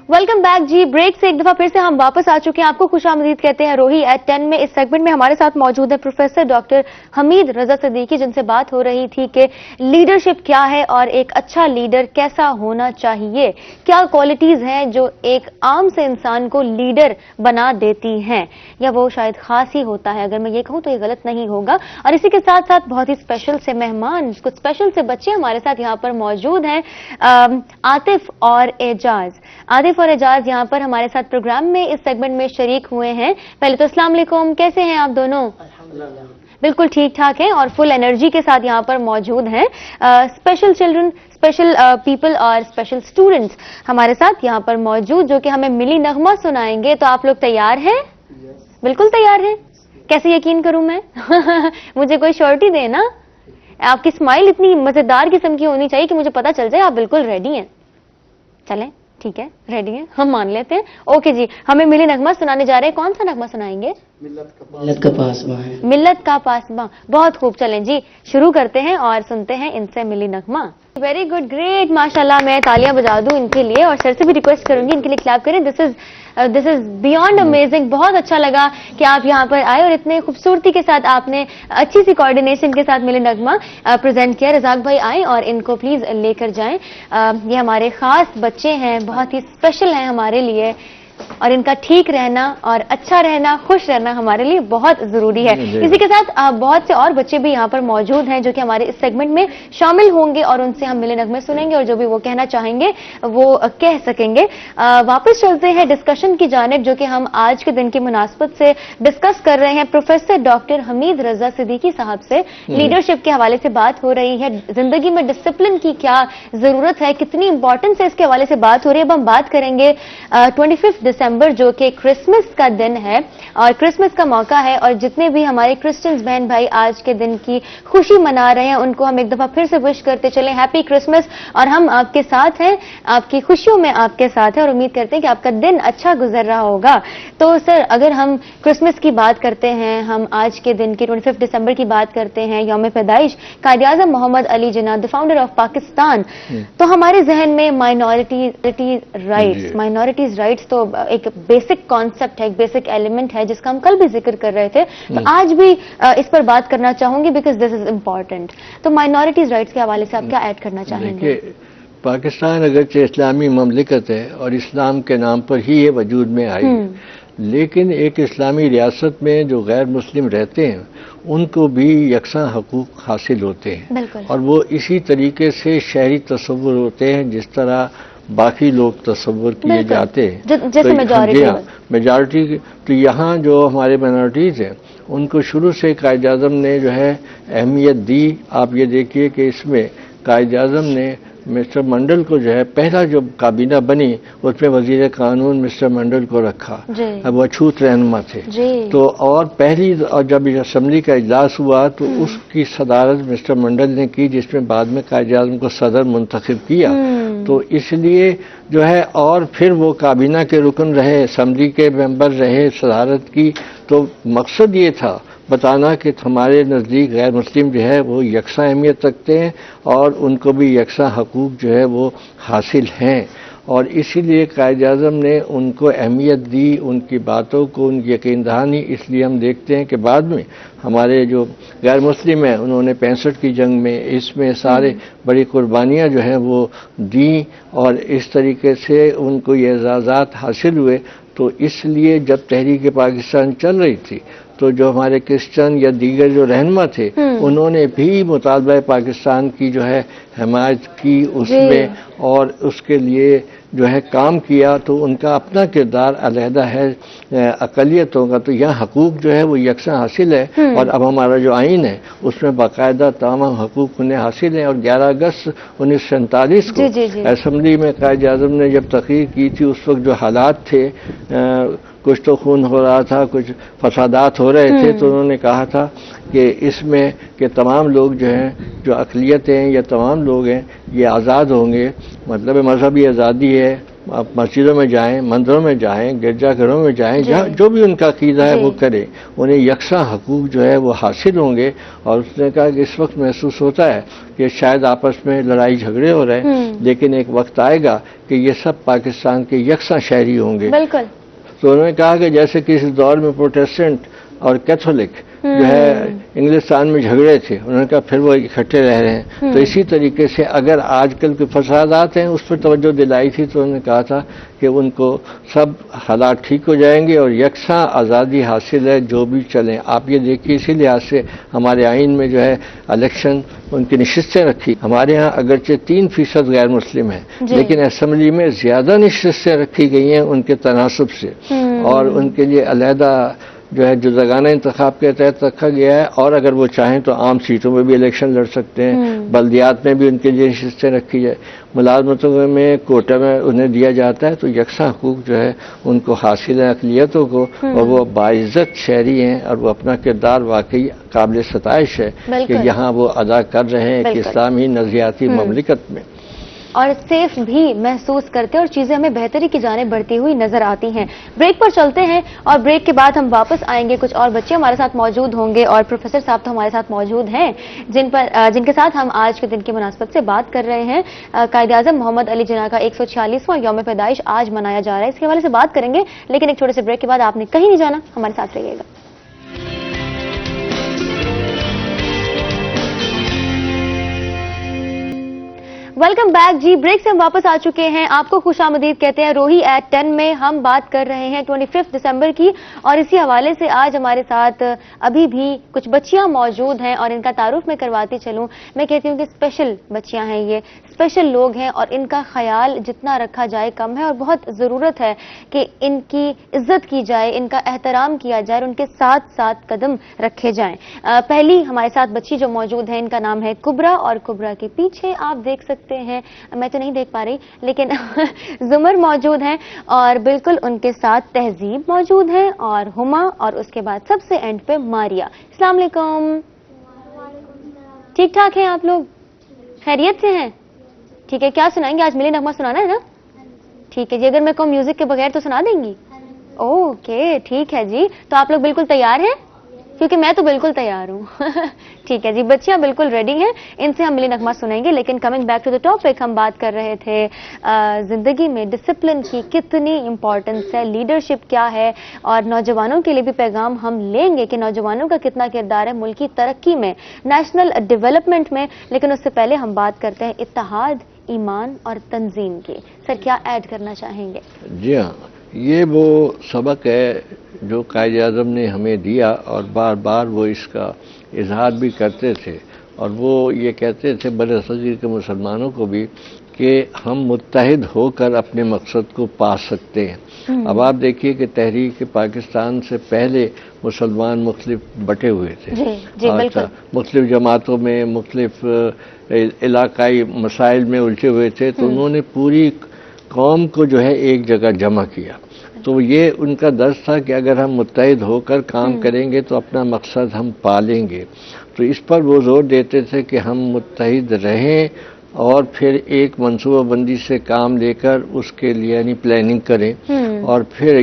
वेलकम बैक जी। ब्रेक से एक दफा फिर से हम वापस आ चुके हैं। आपको खुशामदीद कहते हैं रोही एट 10 में। इस सेगमेंट में हमारे साथ मौजूद है प्रोफेसर डॉक्टर हमीद रजा सिद्दीकी, जिनसे बात हो रही थी कि लीडरशिप क्या है और एक अच्छा लीडर कैसा होना चाहिए, क्या क्वालिटीज हैं जो एक आम से इंसान को लीडर बना देती हैं, या वो शायद खास ही होता है। अगर मैं ये कहूँ तो ये गलत नहीं होगा। और इसी के साथ साथ बहुत ही स्पेशल से मेहमान, कुछ स्पेशल से बच्चे हमारे साथ यहाँ पर मौजूद हैं। आतिफ और एजाज यहाँ पर हमारे साथ प्रोग्राम में इस सेगमेंट में शरीक हुए हैं। पहले तो अस्सलाम वालेकुम, कैसे हैं आप दोनों? बिल्कुल ठीक ठाक हैं और फुल एनर्जी के साथ यहाँ पर मौजूद हैं। स्पेशल चिल्ड्रन, स्पेशल पीपल और स्पेशल स्टूडेंट्स हमारे साथ यहाँ पर मौजूद, जो कि हमें मिली नगमा सुनाएंगे। तो आप लोग तैयार हैं? बिल्कुल तैयार हैं। कैसे यकीन करूं मैं? मुझे कोई श्योरिटी दे ना। आपकी स्माइल इतनी मजेदार किस्म की होनी चाहिए कि मुझे पता चल जाए आप बिल्कुल रेडी हैं। चलें, ठीक है, रेडी हैं, हम मान लेते हैं। ओके जी, हमें मिली नगमा सुनाने जा रहे हैं। कौन सा नगमा सुनाएंगे?
मिल्लत का पासबां है।
मिल्लत का पासबां। बहुत खूब, चलें जी शुरू करते हैं और सुनते हैं इनसे मिली नगमा। वेरी गुड, ग्रेट, माशाल्लाह। मैं तालियां बजा दूं इनके लिए और सर से भी रिक्वेस्ट करूंगी इनके लिए क्लैप करें। This is beyond amazing. बहुत अच्छा लगा कि आप यहाँ पर आए और इतने खूबसूरती के साथ आपने अच्छी सी कोऑर्डिनेशन के साथ मिली नगमा प्रेजेंट किया। रज़ाक भाई आए और इनको प्लीज लेकर जाएं। ये हमारे खास बच्चे हैं, बहुत ही स्पेशल हैं हमारे लिए और इनका ठीक रहना और अच्छा रहना, खुश रहना हमारे लिए बहुत जरूरी है। इसी के साथ बहुत से और बच्चे भी यहाँ पर मौजूद हैं जो कि हमारे इस सेगमेंट में शामिल होंगे और उनसे हम मिले नगमे सुनेंगे और जो भी वो कहना चाहेंगे वो कह सकेंगे। वापस चलते हैं डिस्कशन की जानिब, जो कि हम आज के दिन की मुनासबत से डिस्कस कर रहे हैं प्रोफेसर डॉक्टर हमीद रजा सिद्दीकी साहब से। लीडरशिप के हवाले से बात हो रही है, जिंदगी में डिसिप्लिन की क्या जरूरत है, कितनी इंपॉर्टेंस है, इसके हवाले से बात हो रही है। अब हम बात करेंगे 25 दिसंबर जो कि क्रिसमस का दिन है और क्रिसमस का मौका है और जितने भी हमारे क्रिश्चियंस बहन भाई आज के दिन की खुशी मना रहे हैं उनको हम एक दफा फिर से विश करते चले हैप्पी क्रिसमस। और हम आपके साथ हैं, आपकी खुशियों में आपके साथ हैं और उम्मीद करते हैं कि आपका दिन अच्छा गुजर रहा होगा। तो सर, अगर हम क्रिसमस की बात करते हैं, हम आज के दिन की 25 दिसंबर की बात करते हैं, यौम पैदाइश Quaid-e-Azam Mohammad Ali Jinnah, the founder of Pakistan, तो हमारे जहन में माइनॉरिटीज राइट्स तो एक बेसिक कॉन्सेप्ट है, एक बेसिक एलिमेंट है जिसका हम कल भी जिक्र कर रहे थे। तो आज भी इस पर बात करना चाहूंगी बिकॉज दिस इज इम्पोर्टेंट। तो माइनॉरिटीज राइट्स के हवाले से आप क्या ऐड करना चाहेंगे?
पाकिस्तान अगरचे इस्लामी ममलिकत है और इस्लाम के नाम पर ही ये वजूद में आई है, लेकिन एक इस्लामी रियासत में जो गैर मुस्लिम रहते हैं उनको भी यकसां हकूक हासिल होते हैं और वो इसी तरीके से शहरी तस्वुर होते हैं जिस तरह बाकी लोग तस्वुर किए जाते हैं।
जैसे
मेजॉरिटी। तो यहाँ जो हमारे माइनॉरिटीज हैं उनको शुरू से कायद-ए-आज़म ने जो है अहमियत दी। आप ये देखिए कि इसमें कायद-ए-आज़म ने मिस्टर मंडल को जो है पहला जो काबीना बनी उसमें वजीर कानून मिस्टर मंडल को रखा। अब वो अछूत रहनुमा थे। तो और पहली और जब असम्बली का इजलास हुआ तो उसकी सदारत मिस्टर मंडल ने की, जिसमें बाद में कायद-ए-आज़म को सदर मुंतखब किया। तो इसलिए जो है और फिर वो काबीना के रुकन रहे, असम्बली के मेंबर रहे सदारत की। तो मकसद ये था बताना कि हमारे नज़दीक गैर मुस्लिम जो है वो यकसा अहमियत रखते हैं और उनको भी यकसा हकूक़ जो है वो हासिल हैं और इसीलिए कायद-ए-आज़म ने उनको अहमियत दी, उनकी बातों को उनकी यकीन दहानी। इसलिए हम देखते हैं कि बाद में हमारे जो गैर मुस्लिम हैं उन्होंने 65 की जंग में इसमें सारे बड़ी कुर्बानियाँ जो हैं वो दी और इस तरीके से उनको ये एजाज़ात हासिल हुए। तो इसलिए जब तहरीक पाकिस्तान चल रही थी तो जो हमारे क्रिश्चियन या दीगर जो रहनुमा थे उन्होंने भी मुतालबा पाकिस्तान की जो है हिमायत की उसमें और उसके लिए जो है काम किया। तो उनका अपना किरदार अलहदा है अक़लियतों का। तो यहाँ हकूक़ जो है वो यकसा हासिल है और अब हमारा जो आइन है उसमें बाकायदा तमाम हकूक़ उन्हें हासिल हैं। और 11 अगस्त 1947 को असम्बली में कायद-ए-आज़म ने जब तकरीर की थी उस वक्त जो हालात थे, कुछ तो खून हो रहा था, कुछ फसादात हो रहे थे, तो उन्होंने कहा था कि इसमें कि तमाम लोग जो हैं, जो अक़लियतें हैं या तमाम लोग हैं, ये आज़ाद होंगे। मतलब मजहबी आज़ादी है, आप मस्जिदों में जाएं, मंदिरों में जाएं, गिरजाघरों में जाएं, जहाँ जो भी उनका अक़ीदा है वो करें, उन्हें यकसा हकूक़ जो है वो हासिल होंगे। और उसने कहा कि इस वक्त महसूस होता है कि शायद आपस में लड़ाई झगड़े हो रहे हैं, लेकिन एक वक्त आएगा कि ये सब पाकिस्तान के यकसा शहरी होंगे। तो उन्होंने कहा कि जैसे किसी दौर में प्रोटेस्टेंट और कैथोलिक जो है इंग्लिस्तान में झगड़े थे, उन्होंने कहा फिर वो इकट्ठे रह रहे हैं। तो इसी तरीके से अगर आजकल के फसादात हैं उस पर तवज्जो दिलाई थी तो उन्होंने कहा था कि उनको सब हालात ठीक हो जाएंगे और यकसा आज़ादी हासिल है जो भी चलें। आप ये देखिए इसी लिहाज से हमारे आइन में जो है इलेक्शन उनकी नशिस्तें रखी। हमारे यहाँ अगरचे 3% गैर मुस्लिम हैं, लेकिन असम्बली में ज़्यादा नशिस्तें रखी गई हैं उनके तनासब से और उनके लिए अलहदा جو ہے جزاگانہ انتخاب کے تحت رکھا گیا ہے، اور اگر وہ چاہیں تو عام سیٹوں میں بھی الیکشن لڑ سکتے ہیں، بلدیات میں بھی ان کے لیے نشستیں رکھی جائے، ملازمتوں میں کوٹا میں انہیں دیا جاتا ہے، تو یکساں حقوق جو ہے ان کو حاصل ہیں اقلیتوں کو، اور وہ باعزت شہری ہیں، اور وہ اپنا کردار واقعی قابل ستائش ہے کہ یہاں وہ ادا کر رہے ہیں کہ اسلامی نظریاتی مملکت میں
اور سیف بھی محسوس کرتے اور چیزیں ہمیں بہتری کی جانب بڑھتی ہوئی نظر آتی ہیں. بریک پر چلتے ہیں اور بریک کے بعد ہم واپس آئیں گے. کچھ اور بچے ہمارے ساتھ موجود ہوں گے اور پروفیسر صاحب تو ہمارے ساتھ موجود ہیں جن کے ساتھ ہم آج کے دن کی مناسبت سے بات کر رہے ہیں. قائد اعظم محمد علی جناح کا 146واں یوم پیدائش آج منایا جا رہا ہے. اس کے حوالے سے بات کریں گے، لیکن ایک چھوٹے سے بریک کے بعد آپ نے کہیں نہیں جانا، ہمارے ساتھ رہیے گا. ویلکم بیک جی. بریک سے ہم واپس آ چکے ہیں. آپ کو خوش آمدید کہتے ہیں. روہی ایٹ 10 میں ہم بات کر رہے ہیں 25 دسمبر کی، اور اسی حوالے سے آج ہمارے ساتھ ابھی بھی کچھ بچیاں موجود ہیں اور ان کا تعارف میں کرواتی چلوں. میں کہتی ہوں کہ اسپیشل بچیاں ہیں، یہ اسپیشل لوگ ہیں اور ان کا خیال جتنا رکھا جائے کم ہے، اور بہت ضرورت ہے کہ ان کی عزت کی جائے، ان کا احترام کیا جائے اور ان کے ساتھ ساتھ قدم رکھے جائیں. پہلی ہمارے ساتھ بچی جو موجود ہے ان کا نام ہے کبرا، اور کبرا کے پیچھے آپ دیکھ سکتے ہیں، میں تو نہیں دیکھ پا رہی لیکن زمر موجود ہیں، اور بالکل ان کے ساتھ تہذیب موجود ہے، اور ہما، اور اس کے بعد سب سے اینڈ پہ ماریا. السلام علیکم. ٹھیک ٹھاک ہیں آپ لوگ؟ خیریت سے ہیں؟ ٹھیک ہے. کیا سنائیں گے آج؟ ملی نغمہ سنانا ہے نا؟ ٹھیک ہے جی. اگر میں کہوں میوزک کے بغیر تو سنا دیں گی؟ اوکے ٹھیک ہے جی. تو آپ لوگ بالکل تیار ہیں؟ کیونکہ میں تو بالکل تیار ہوں. ٹھیک ہے جی. بچیاں بالکل ریڈی ہیں، ان سے ہم ملی نغمہ سنیں گے. لیکن coming back to the topic, ہم بات کر رہے تھے زندگی میں ڈسپلن کی کتنی امپورٹنس ہے، لیڈرشپ کیا ہے، اور نوجوانوں کے لیے بھی پیغام ہم لیں گے کہ نوجوانوں کا کتنا کردار ہے ملکی ترقی میں، نیشنل ڈیولپمنٹ میں. لیکن اس سے پہلے ہم بات کرتے ہیں اتحاد، ایمان اور تنظیم کی. سر کیا ایڈ کرنا چاہیں گے؟
جی ہاں، یہ وہ سبق ہے جو قائد اعظم نے ہمیں دیا، اور بار بار وہ اس کا اظہار بھی کرتے تھے، اور وہ یہ کہتے تھے بر صغیر کے مسلمانوں کو بھی کہ ہم متحد ہو کر اپنے مقصد کو پا سکتے ہیں. اب آپ دیکھیے کہ تحریک پاکستان سے پہلے مسلمان مختلف بٹے ہوئے تھے، مختلف جماعتوں میں، مختلف علاقائی مسائل میں الجھے ہوئے تھے، تو انہوں نے پوری قوم کو جو ہے ایک جگہ جمع کیا. تو یہ ان کا درس تھا کہ اگر ہم متحد ہو کر کام کریں گے تو اپنا مقصد ہم پا لیں گے. تو اس پر وہ زور دیتے تھے کہ ہم متحد رہیں اور پھر ایک منصوبہ بندی سے کام لے کر اس کے لیے یعنی پلاننگ کریں، اور پھر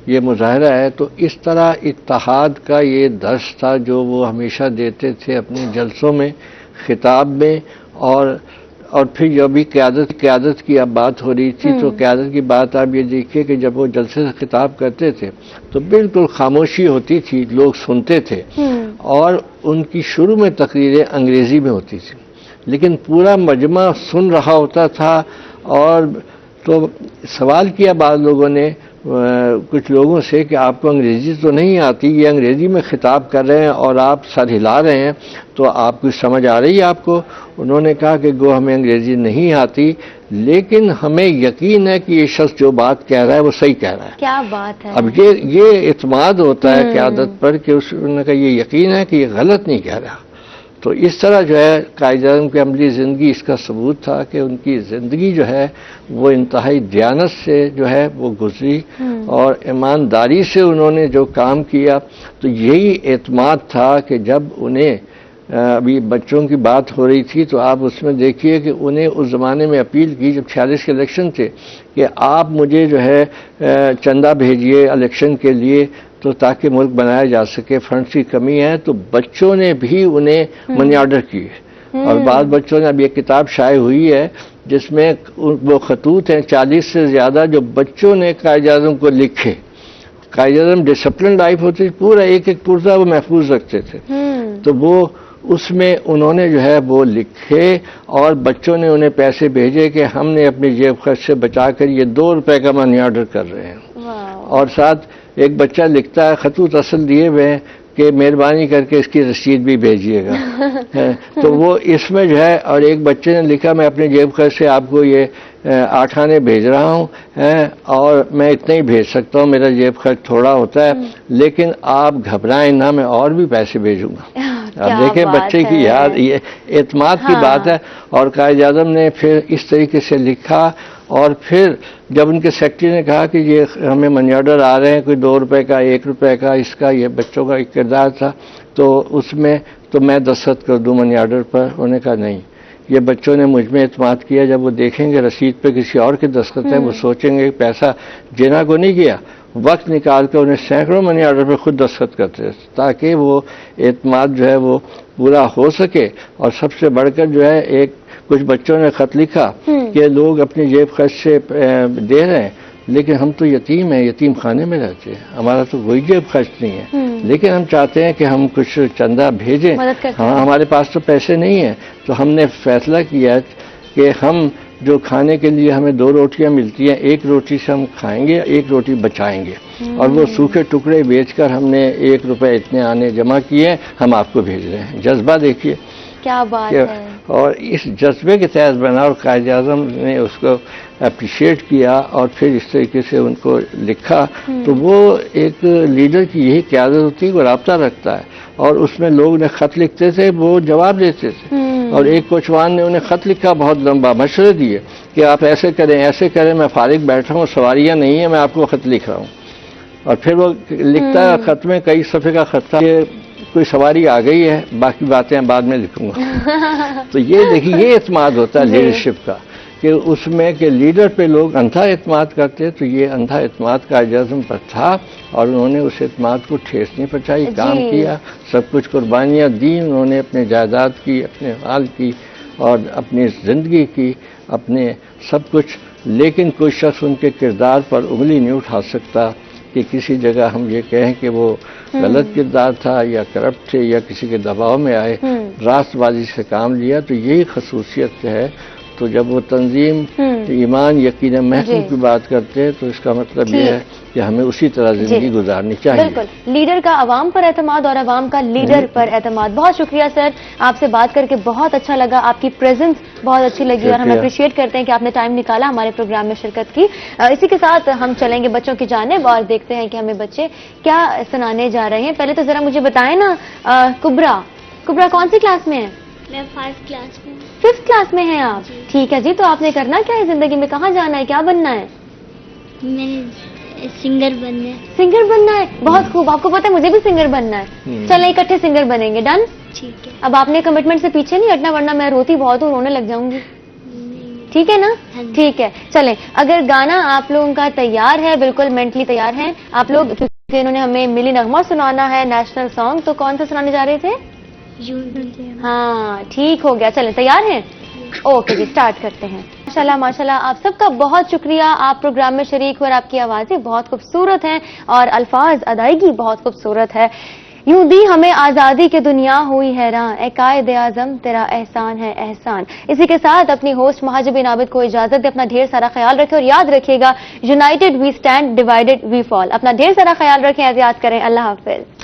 یہ مظاہرہ ہے. تو اس طرح اتحاد کا یہ درس تھا جو وہ ہمیشہ دیتے تھے اپنے جلسوں میں، خطاب میں. اور پھر جو بھی قیادت کی اب بات ہو رہی تھی، تو قیادت کی بات آپ یہ دیکھیے کہ جب وہ جلسے سے خطاب کرتے تھے تو بالکل خاموشی ہوتی تھی، لوگ سنتے تھے، اور ان کی شروع میں تقریریں انگریزی میں ہوتی تھی، لیکن پورا مجمع سن رہا ہوتا تھا. اور تو سوال کیا بعض لوگوں نے کچھ لوگوں سے کہ آپ کو انگریزی تو نہیں آتی، یہ انگریزی میں خطاب کر رہے ہیں اور آپ سر ہلا رہے ہیں، تو آپ کو سمجھ آ رہی ہے آپ کو؟ انہوں نے کہا کہ گو ہمیں انگریزی نہیں آتی، لیکن ہمیں یقین ہے کہ یہ شخص جو بات کہہ رہا ہے وہ صحیح کہہ رہا ہے.
کیا بات ہے.
اب یہ اعتماد ہوتا ہے قیادت پر کہ انہوں نے کہا یہ یقین ہے کہ یہ غلط نہیں کہہ رہا. تو اس طرح جو ہے قائد اعظم کی عملی زندگی اس کا ثبوت تھا کہ ان کی زندگی جو ہے وہ انتہائی دیانت سے جو ہے وہ گزری، اور ایمانداری سے انہوں نے جو کام کیا. تو یہی اعتماد تھا کہ جب انہیں ابھی بچوں کی بات ہو رہی تھی تو آپ اس میں دیکھیے کہ انہیں اس زمانے میں اپیل کی جب 46 کے الیکشن تھے کہ آپ مجھے جو ہے چندہ بھیجیے الیکشن کے لیے تو تاکہ ملک بنایا جا سکے، فنڈس کی کمی ہے. تو بچوں نے بھی انہیں منی آرڈر کیے، اور بعض بچوں نے اب یہ کتاب شائع ہوئی ہے جس میں وہ خطوط ہیں 40 سے زیادہ جو بچوں نے قائد اعظم کو لکھے. قائد اعظم ڈسپلن لائف ہوتی، پورا ایک ایک پرزہ وہ محفوظ رکھتے تھے، تو وہ اس میں انہوں نے جو ہے وہ لکھے، اور بچوں نے انہیں پیسے بھیجے کہ ہم نے اپنی جیب خرچ سے بچا کر یہ 2 روپے کا منی آرڈر کر رہے ہیں. اور ساتھ ایک بچہ لکھتا ہے، خطوط اصل دیے ہوئے ہیں کہ مہربانی کر کے اس کی رسید بھی بھیجیے گا تو وہ اس میں جو ہے، اور ایک بچے نے لکھا میں اپنے جیب خرچ سے آپ کو یہ 8 آنے بھیج رہا ہوں اور میں اتنا ہی بھیج سکتا ہوں، میرا جیب خرچ تھوڑا ہوتا ہے، لیکن آپ گھبرائیں نہ، میں اور بھی پیسے بھیجوں گا۔ اب دیکھیں بچے کی یاد، یہ اعتماد کی بات ہے۔ اور قائد اعظم نے پھر اس طریقے سے لکھا، اور پھر جب ان کے سیکرٹری نے کہا کہ یہ ہمیں منی آرڈر آ رہے ہیں کوئی 2 روپے کا 1 روپے کا، اس کا یہ بچوں کا ایک کردار تھا، تو اس میں تو میں دستخط کر دوں منی آرڈر پر، انہوں نے کہا نہیں، یہ بچوں نے مجھ میں اعتماد کیا، جب وہ دیکھیں گے رسید پہ کسی اور کے دستخط ہے وہ سوچیں گے کہ پیسہ جینا کو نہیں گیا، وقت نکال کے انہیں سینکڑوں منی آرڈر پہ خود دستخط کرتے تاکہ وہ اعتماد جو ہے وہ پورا ہو سکے۔ اور سب سے بڑھ کر جو ہے کچھ بچوں نے خط لکھا کہ لوگ اپنی جیب خرچ سے دے رہے ہیں، لیکن ہم تو یتیم ہیں، یتیم خانے میں رہتے ہیں، ہمارا تو کوئی جیب خرچ نہیں ہے، لیکن ہم چاہتے ہیں کہ ہم کچھ چندہ بھیجیں، ہمارے پاس تو پیسے نہیں ہیں، تو ہم نے فیصلہ کیا کہ ہم جو کھانے کے لیے ہمیں 2 روٹیاں ملتی ہیں، 1 روٹی سے ہم کھائیں گے، 1 روٹی بچائیں گے، اور وہ سوکھے ٹکڑے بیچ کر ہم نے 1 روپے اتنے آنے جمع کیے، ہم آپ کو بھیج رہے ہیں۔ جذبہ دیکھیے
کیا بات ہے۔
اور اس جذبے کے تحت بنا، اور قائد اعظم نے اس کو اپریشیٹ کیا اور پھر اس طریقے سے ان کو لکھا، تو وہ ایک لیڈر کی یہی قیادت ہوتی ہے، وہ رابطہ رکھتا ہے، اور اس میں لوگ نے خط لکھتے تھے، وہ جواب دیتے تھے، اور ایک کوچوان نے انہیں خط لکھا بہت لمبا، مشورے دیے کہ آپ ایسے کریں ایسے کریں، میں فارغ بیٹھا ہوں، سواریاں نہیں ہیں، میں آپ کو خط لکھ رہا ہوں، اور پھر وہ لکھتا ہے خط میں کئی صفحے کا خط تھا کہ کوئی سواری آ گئی ہے، باقی باتیں بعد میں لکھوں گا۔ تو یہ دیکھیے، یہ اعتماد ہوتا ہے لیڈرشپ کا، کہ اس میں کہ لیڈر پہ لوگ اندھا اعتماد کرتے، تو یہ اندھا اعتماد قائد اعظم پر تھا، اور انہوں نے اس اعتماد کو ٹھیس نہیں پہنچائی، کام کیا، سب کچھ قربانیاں دی انہوں نے، اپنے جائیداد کی، اپنے مال کی، اور اپنی زندگی کی، اپنے سب کچھ، لیکن کوئی شخص ان کے کردار پر انگلی نہیں اٹھا سکتا کہ کسی جگہ ہم یہ کہیں کہ وہ غلط کردار تھا یا کرپٹ تھے یا کسی کے دباؤ میں آئے، راست بازی سے کام لیا، تو یہی خصوصیت ہے۔ تو جب وہ تنظیم ایمان یقین محکوم کی بات کرتے ہیں تو اس کا مطلب یہ ہے کہ ہمیں اسی طرح زندگی گزارنی چاہیے۔
بالکل، لیڈر کا عوام پر اعتماد اور عوام کا لیڈر پر اعتماد۔ بہت شکریہ سر، آپ سے بات کر کے بہت اچھا لگا، آپ کی پریزنس بہت اچھی لگی، اور ہم اپریشیٹ کرتے ہیں کہ آپ نے ٹائم نکالا ہمارے پروگرام میں شرکت کی۔ اسی کے ساتھ ہم چلیں گے بچوں کی جانب اور دیکھتے ہیں کہ ہمیں بچے کیا سنانے جا رہے ہیں۔ پہلے تو ذرا مجھے بتائیں نا، کبرا کون سی کلاس میں ہے؟
میں 5 کلاس میں
5th کلاس میں ہیں آپ؟ ٹھیک ہے جی، تو آپ نے کرنا کیا ہے زندگی میں، کہاں جانا ہے، کیا بننا ہے؟
میں نے سنگر بننا ہے۔
سنگر بننا ہے، بہت خوب، آپ کو پتا ہے مجھے بھی سنگر بننا ہے، چلیں اکٹھے سنگر بنیں گے، ڈن؟
ٹھیک ہے۔
اب آپ نے کمٹمنٹ سے پیچھے نہیں ہٹنا، ورنہ میں روتی بہت ہوں، رونے لگ جاؤں گی، ٹھیک ہے نا؟ ٹھیک ہے، چلیں، اگر گانا آپ لوگوں کا تیار ہے، بالکل مینٹلی تیار ہیں آپ لوگ، کیونکہ انہوں نے ہمیں ملی نغمہ سنانا ہے، نیشنل سانگ، تو کون سا سنانے جا رہے تھے؟ ہاں ٹھیک ہو گیا، چلیں تیار ہیں؟ اوکے جی، سٹارٹ کرتے ہیں۔ ماشاءاللہ ماشاءاللہ، آپ سب کا بہت شکریہ، آپ پروگرام میں شریک ہوئے، اور آپ کی آوازیں بہت خوبصورت ہیں اور الفاظ ادائیگی بہت خوبصورت ہے۔ یوں دی ہمیں آزادی کی دنیا ہوئی حیران، اے قائد اعظم تیرا احسان ہے احسان۔ اسی کے ساتھ اپنی ہوسٹ مہاجبین عابد کو اجازت دے، اپنا ڈھیر سارا خیال رکھیں، اور یاد رکھیے گا، یونائٹڈ وی اسٹینڈ، ڈیوائیڈڈ وی فال۔ اپنا ڈھیر سارا خیال رکھیں، احتیاط کریں، اللہ حافظ۔